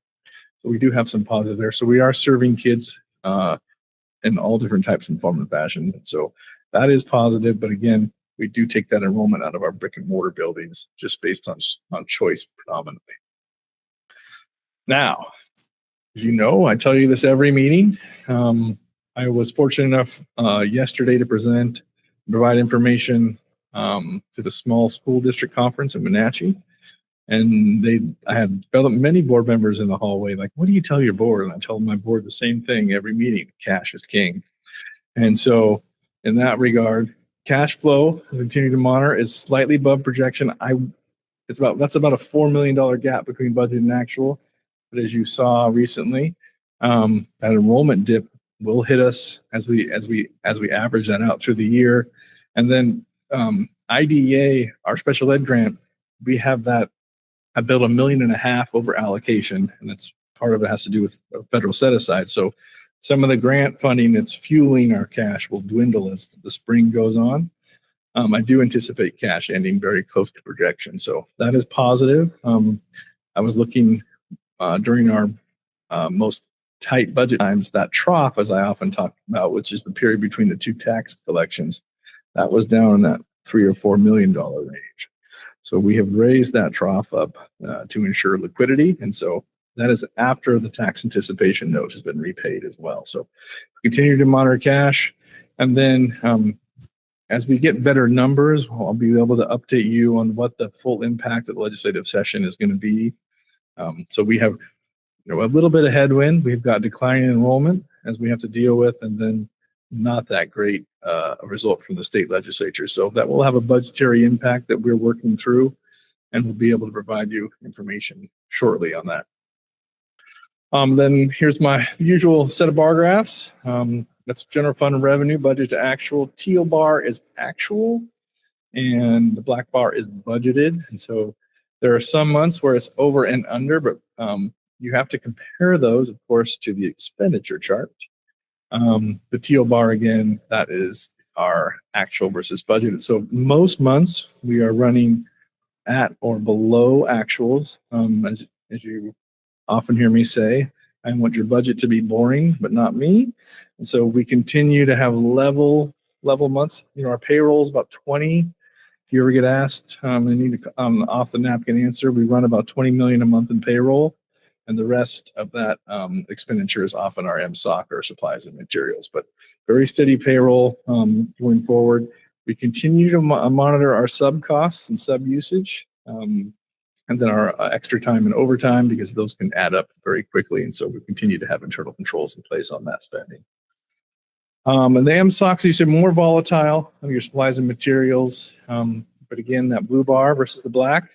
So we do have some positive there. So we are serving kids in all different types and form and fashion. So that is positive. But again, we do take that enrollment out of our brick and mortar buildings just based on choice predominantly. Now, as you know, I tell you this every meeting. I was fortunate enough yesterday to provide information to the small school district conference in Wenatchee. And I had many board members in the hallway, like, what do you tell your board? And I tell my board the same thing every meeting: cash is king. And so in that regard, cash flow, as we continue to monitor, is slightly above projection. That's about a $4 million gap between budget and actual. But as you saw recently, that enrollment dip will hit us as we average that out through the year. And then IDEA, our special ed grant, we have that. I built $1.5 million over allocation, and that's part of it has to do with federal set aside. So some of the grant funding that's fueling our cash will dwindle as the spring goes on. I do anticipate cash ending very close to projection, so that is positive. I was looking during our most tight budget times, that trough, as I often talk about, which is the period between the two tax collections, that was down in that $3 or $4 million range. So we have raised that trough up to ensure liquidity, and so that is after the tax anticipation note has been repaid as well. So we continue to monitor cash, and then as we get better numbers, I'll be able to update you on what the full impact of the legislative session is going to be. So we have a little bit of headwind. We've got declining enrollment as we have to deal with, and then not that great a result from the state legislature. So that will have a budgetary impact that we're working through, and we'll be able to provide you information shortly on that. Then here's my usual set of bar graphs. That's general fund revenue, budget to actual. Teal bar is actual, and the black bar is budgeted. And so there are some months where it's over and under, but you have to compare those, of course, to the expenditure chart. The teal bar, again, that is our actual versus budgeted. So most months we are running at or below actuals. As you often hear me say, I want your budget to be boring, but not me. And so we continue to have level months. Our payroll is about 20. If you ever get asked, I need an off the napkin answer. We run about 20 million a month in payroll. And the rest of that expenditure is often our MSOC or supplies and materials, but very steady payroll going forward. We continue to monitor our sub costs and sub usage, and then our extra time and overtime, because those can add up very quickly. And so we continue to have internal controls in place on that spending. And the MSOCs, you said, more volatile of your supplies and materials. But again, that blue bar versus the black,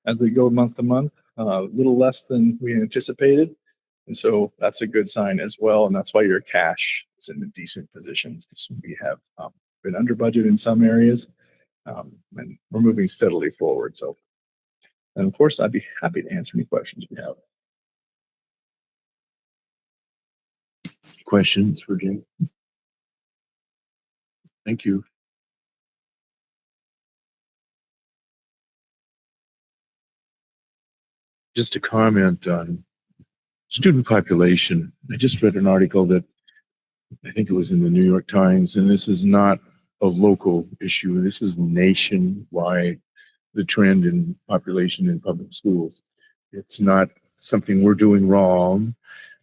as we go month to month, a little less than we anticipated. And so that's a good sign as well. And that's why your cash is in a decent position. We have been under budget in some areas, and we're moving steadily forward. So, and of course, I'd be happy to answer any questions you have. Questions for Jim? Thank you. Just a comment on student population. I just read an article that I think it was in the New York Times, and this is not a local issue. This is nationwide, the trend in population in public schools. It's not something we're doing wrong.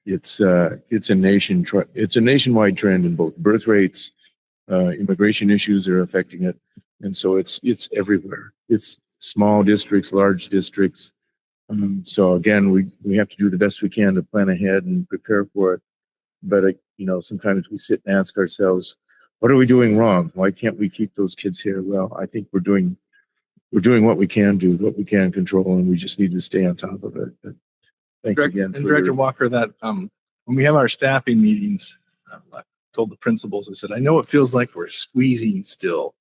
It's a nationwide trend in both birth rates, immigration issues are affecting it, and so it's everywhere. It's small districts, large districts. So again, we have to do the best we can to plan ahead and prepare for it. But, sometimes we sit and ask ourselves, what are we doing wrong? Why can't we keep those kids here? Well, I think we're doing what we can do, what we can control, and we just need to stay on top of it. But thanks again. And Director Walker, that when we have our staffing meetings, I told the principals, I said, I know it feels like we're squeezing still.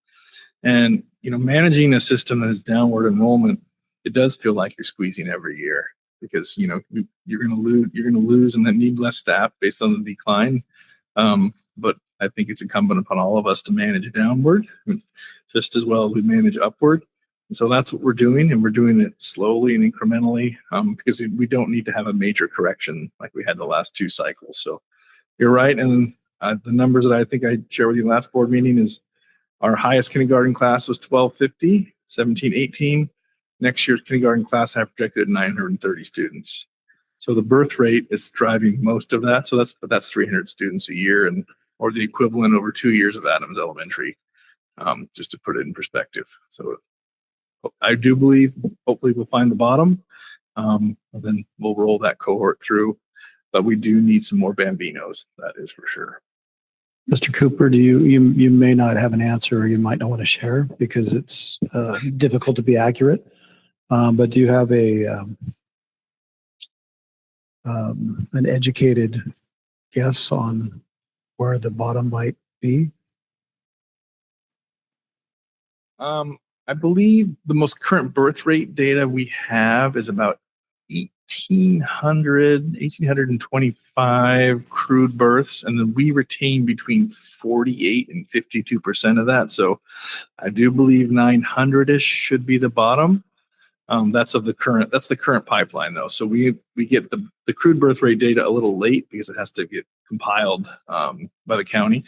And, managing a system that is downward enrollment, it does feel like you're squeezing every year because, you're going to lose and then need less staff based on the decline. But I think it's incumbent upon all of us to manage downward just as well as we manage upward. And so that's what we're doing, and we're doing it slowly and incrementally because we don't need to have a major correction like we had the last 2 cycles. So you're right. And the numbers that I think I shared with you last board meeting is our highest kindergarten class was 1250, 1718. Next year's kindergarten class I projected at 930 students. So the birth rate is driving most of that. So that's 300 students a year, or the equivalent over 2 years of Adams Elementary, just to put it in perspective. So I do believe hopefully we'll find the bottom, and then we'll roll that cohort through. But we do need some more Bambinos, that is for sure. Mr. Cooper, do you may not have an answer, or you might not want to share because it's difficult to be accurate. But do you have an educated guess on where the bottom might be? I believe the most current birth rate data we have is about 1,825 crude births, and then we retain between 48 and 52% of that. So I do believe 900-ish should be the bottom. That's the current pipeline though. So we get the crude birth rate data a little late because it has to get compiled by the county.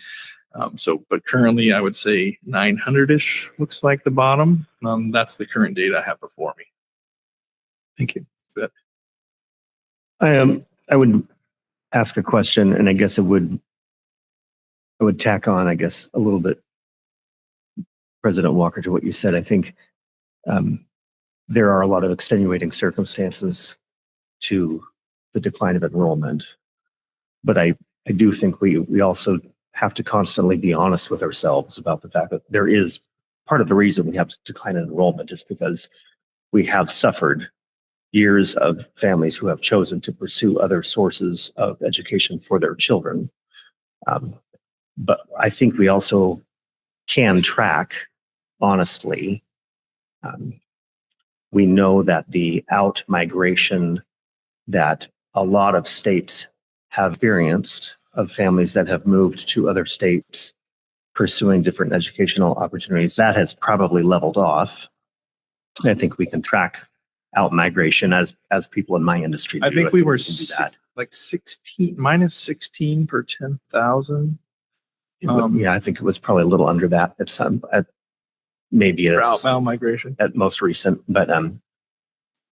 But currently I would say 900-ish looks like the bottom. That's the current data I have before me. Thank you. I would ask a question, and I guess I would tack on, I guess, a little bit, President Walker, to what you said. I think there are a lot of extenuating circumstances to the decline of enrollment, but I do think we also have to constantly be honest with ourselves about the fact that there is part of the reason we have to decline in enrollment is because we have suffered years of families who have chosen to pursue other sources of education for their children. But I think we also can track honestly. We know that the out migration that a lot of states have experienced of families that have moved to other states pursuing different educational opportunities, that has probably leveled off. I think we can track out migration as people in my industry do. I think we were like 16 minus 16 per 10,000. Yeah, I think it was probably a little under that at maybe at outbound migration at most recent, but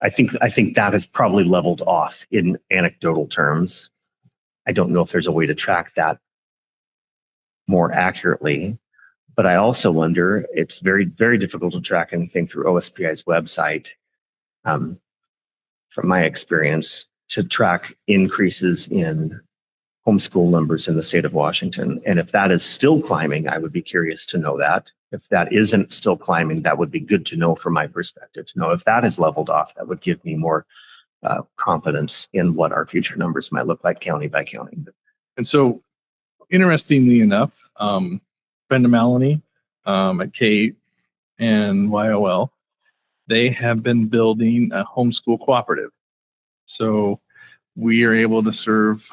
I think that has probably leveled off in anecdotal terms. I don't know if there's a way to track that more accurately, but I also wonder, it's very, very difficult to track anything through OSPI's website. From my experience, to track increases in homeschool numbers in the state of Washington. And if that is still climbing, I would be curious to know that. If that isn't still climbing, that would be good to know from my perspective, to know if that has leveled off. That would give me more confidence in what our future numbers might look like county by county. And so, interestingly enough, Brenda Maloney at K and YOL, they have been building a homeschool cooperative. So we are able to serve,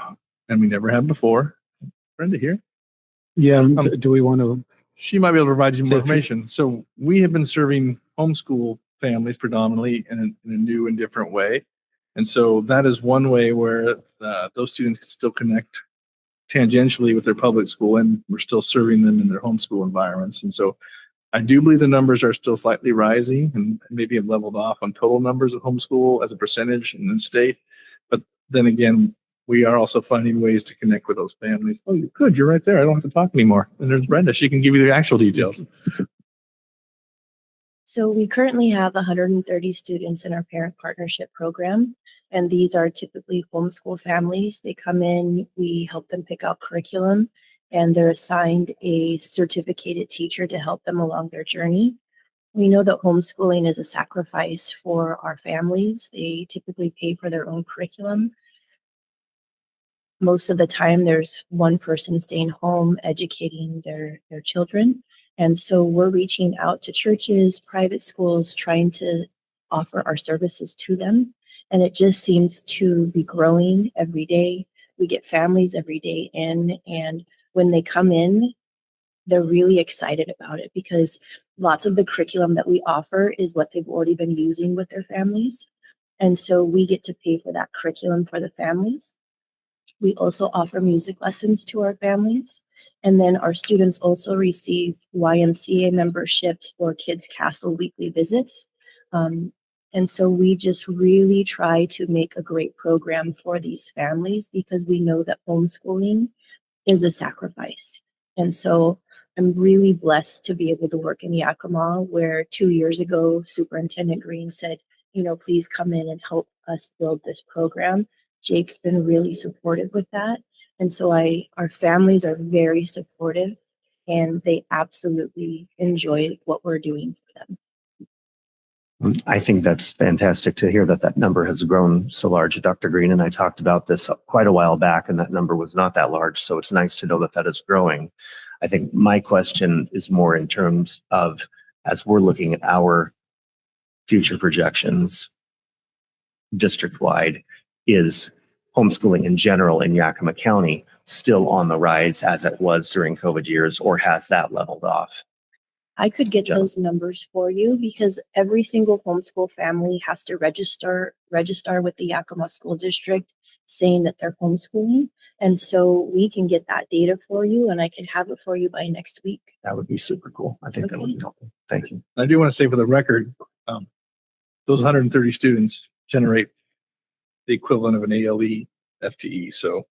and we never have before. Brenda here. Yeah. Do we want to? She might be able to provide you more information. So we have been serving homeschool families predominantly in a new and different way. And so that is one way where those students can still connect tangentially with their public school, and we're still serving them in their homeschool environments. And so I do believe the numbers are still slightly rising and maybe have leveled off on total numbers of homeschool as a percentage in the state. But then again, we are also finding ways to connect with those families. Oh, good. You're right there. I don't have to talk anymore. And there's Brenda. She can give you the actual details. So we currently have 130 students in our parent partnership program, and these are typically homeschool families. They come in, we help them pick out curriculum, and they're assigned a certificated teacher to help them along their journey. We know that homeschooling is a sacrifice for our families. They typically pay for their own curriculum. Most of the time, there's one person staying home educating their children. And so we're reaching out to churches, private schools, trying to offer our services to them. And it just seems to be growing every day. We get families every day in, and when they come in, they're really excited about it because lots of the curriculum that we offer is what they've already been using with their families. And so we get to pay for that curriculum for the families. We also offer music lessons to our families. And then our students also receive YMCA memberships or Kids Castle weekly visits. And so we just really try to make a great program for these families because we know that homeschooling is a sacrifice. And so I'm really blessed to be able to work in Yakima, where 2 years ago, Superintendent Green said, please come in and help us build this program. Jake's been really supportive with that. And so our families are very supportive and they absolutely enjoy what we're doing for them. I think that's fantastic to hear that that number has grown so large. Dr. Green and I talked about this quite a while back, and that number was not that large. So it's nice to know that that is growing. I think my question is more in terms of, as we're looking at our future projections district-wide, is homeschooling in general in Yakima County still on the rise as it was during COVID years, or has that leveled off? I could get those numbers for you because every single homeschool family has to register with the Yakima School District saying that they're homeschooling. And so we can get that data for you and I can have it for you by next week. That would be super cool. I think that would be helpful. Thank you. I do want to say for the record, those 130 students generate the equivalent of an ALE FTE. So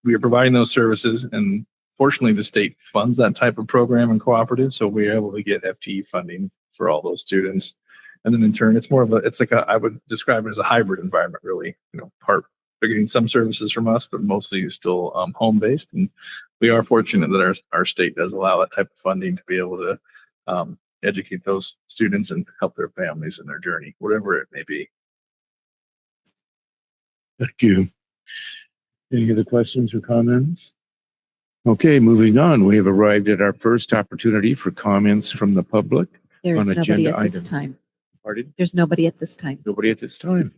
we are providing those services, and fortunately the state funds that type of program and cooperative. So we're able to get FTE funding for all those students. And then in turn, it's more of I would describe it as a hybrid environment, really. They're getting some services from us, but mostly still home-based. And we are fortunate that our state does allow that type of funding to be able to educate those students and help their families in their journey, whatever it may be. Thank you. Any other questions or comments? Okay, moving on. We have arrived at our first opportunity for comments from the public There's on nobody agenda at this items. time. Pardon? There's nobody at this time. Nobody at this time.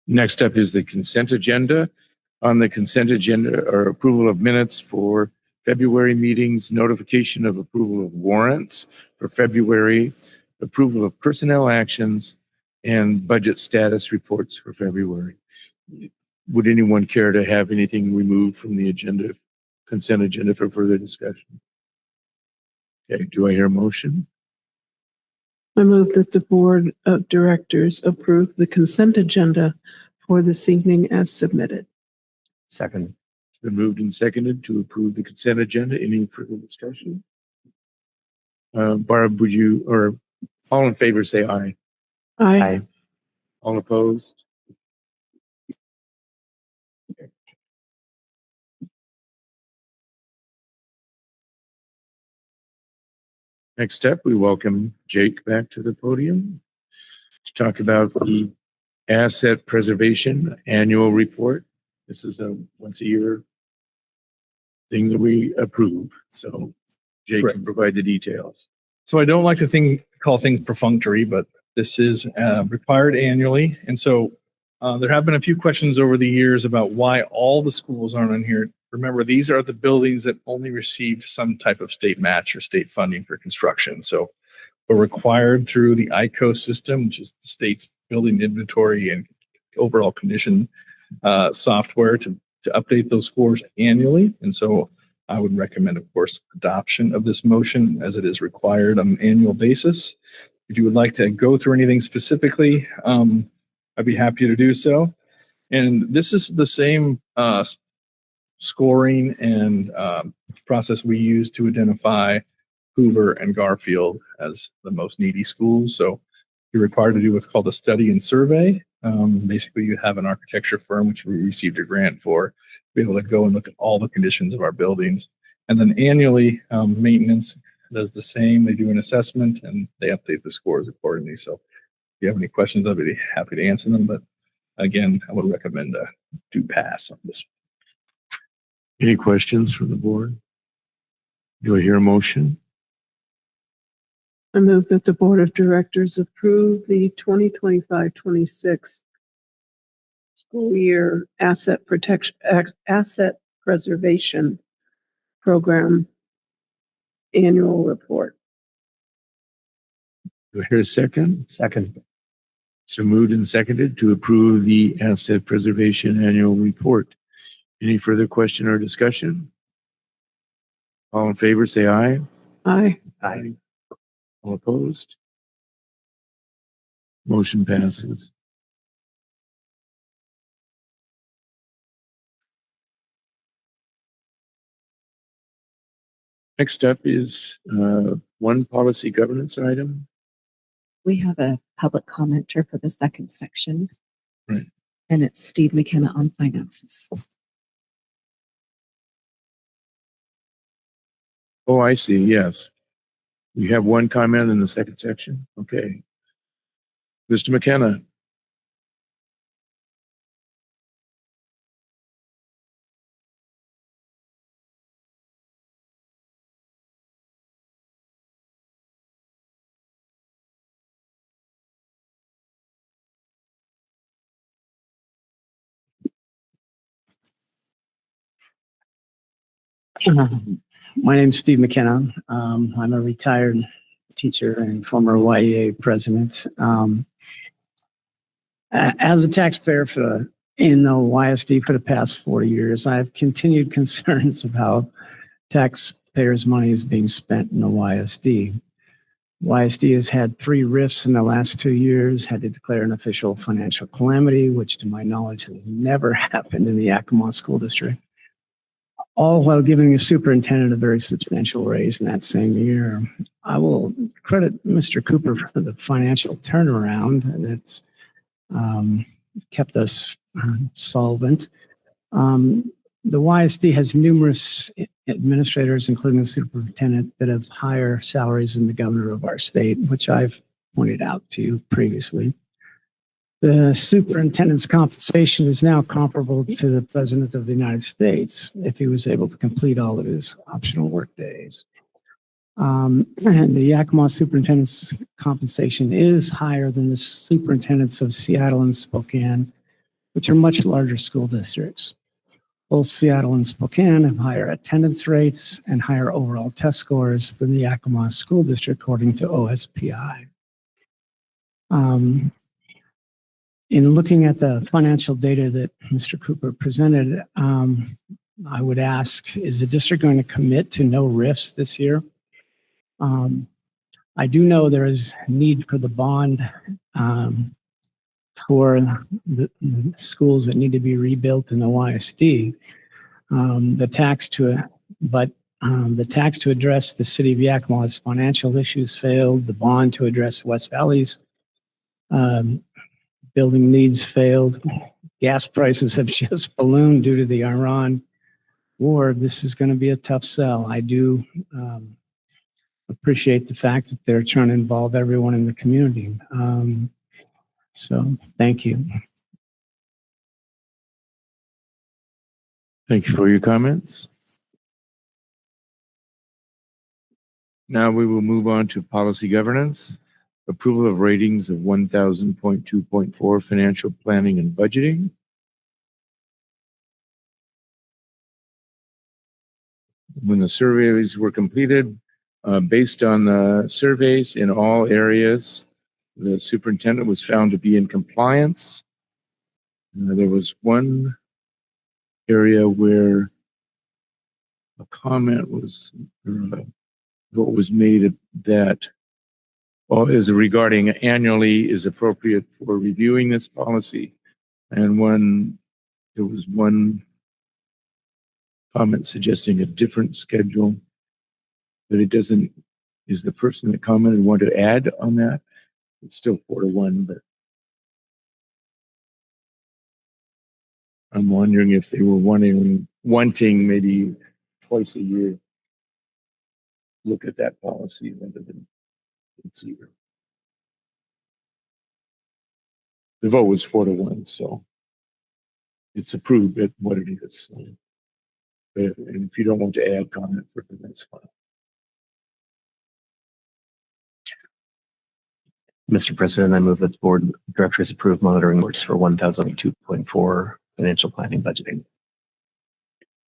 Next up is the consent agenda. On the consent agenda are approval of minutes for February meetings, notification of approval of warrants for February, approval of personnel actions, and budget status reports for February. Would anyone care to have anything removed from the agenda, consent agenda, for further discussion? Okay, do I hear a motion? I move that the Board of Directors approve the consent agenda for this evening as submitted. Second. It's been moved and seconded to approve the consent agenda. Any further discussion? Barb, or all in favor say aye. Aye. All opposed? Next up, we welcome Jake back to the podium to talk about the Asset Preservation Annual Report. This is a once a year thing that we approve. So Jake can provide the details. So I don't like to call things perfunctory, but this is required annually. And so there have been a few questions over the years about why all the schools aren't on here. Remember, these are the buildings that only received some type of state match or state funding for construction. So we're required through the ICO system, which is the state's building inventory and overall condition software, to update those scores annually. And so I would recommend, of course, adoption of this motion as it is required on an annual basis. If you would like to go through anything specifically, I'd be happy to do so. And this is the same scoring and process we use to identify Hoover and Garfield as the most needy schools. So you're required to do what's called a study and survey. Basically, you have an architecture firm, which we received a grant for, to be able to go and look at all the conditions of our buildings. And then annually, maintenance does the same. They do an assessment and they update the scores accordingly. So if you have any questions, I'd be happy to answer them. But again, I would recommend a do pass on this. Any questions from the board? Do I hear a motion? I move that the Board of Directors approve the 2025-26 school year asset preservation program annual report. Do I hear a second? Second. So moved and seconded to approve the asset preservation annual report. Any further question or discussion? All in favor, say aye. Aye. Aye. All opposed? Motion passes. Next up is one policy governance item. We have a public commenter for the second section. Right. And it's Steve McKenna on finances. Oh, I see. Yes. You have one comment in the second section. Okay. Mr. McKenna. My name's Steve McKenna. I'm a retired teacher and former YEA president. As a taxpayer in the YSD for the past 40 years, I have continued concerns of how taxpayers' money is being spent in the YSD. YSD has had 3 rifts in the last 2 years, had to declare an official financial calamity, which to my knowledge has never happened in the Yakima School District, all while giving a superintendent a very substantial raise in that same year. I will credit Mr. Cooper for the financial turnaround that's kept us solvent. The YSD has numerous administrators, including the superintendent, that have higher salaries than the governor of our state, which I've pointed out to you previously. The superintendent's compensation is now comparable to the president of the United States if he was able to complete all of his optional work days. And the Yakima superintendent's compensation is higher than the superintendents of Seattle and Spokane, which are much larger school districts. Both Seattle and Spokane have higher attendance rates and higher overall test scores than the Yakima School District, according to OSPI. In looking at the financial data that Mr. Cooper presented, I would ask, is the district going to commit to no rifts this year? I do know there is need for the bond for the schools that need to be rebuilt in the YSD. The tax to address the city of Yakima's financial issues failed. The bond to address West Valley's building needs failed. Gas prices have just ballooned due to the Iran war. This is going to be a tough sell. I do appreciate the fact that they're trying to involve everyone in the community. So thank you. Thank you for your comments. Now we will move on to policy governance. Approval of ratings of 1000.2.4 financial planning and budgeting. When the surveys were completed, based on the surveys in all areas, the superintendent was found to be in compliance. There was one area where a comment was, what was made that is regarding annually is appropriate for reviewing this policy. And there was one comment suggesting a different schedule, but it doesn't Is the person that commented want to add on that? It's still 4-1, but I'm wondering if they were wanting maybe twice a year look at that policy rather than once a year. The vote was 4-1, so it's approved at what it is. So, and if you don't want to add comment for it, that's fine. Mr. President, I move that the board of directors approve monitoring reports for 1002.4 financial planning budgeting.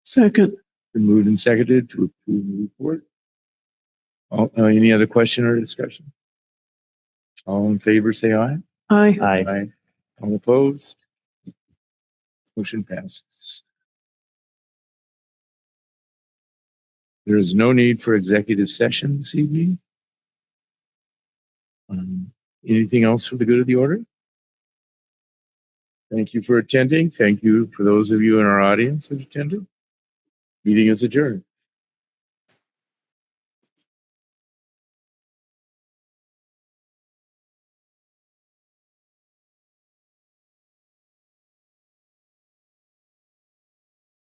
Second. Been moved and seconded to approve the report. Any other question or discussion? All in favor, say aye. Aye. Aye. All opposed? Motion passes. There is no need for executive session this evening. Anything else for the good of the order? Thank you for attending. Thank you for those of you in our audience that attended. Meeting is adjourned.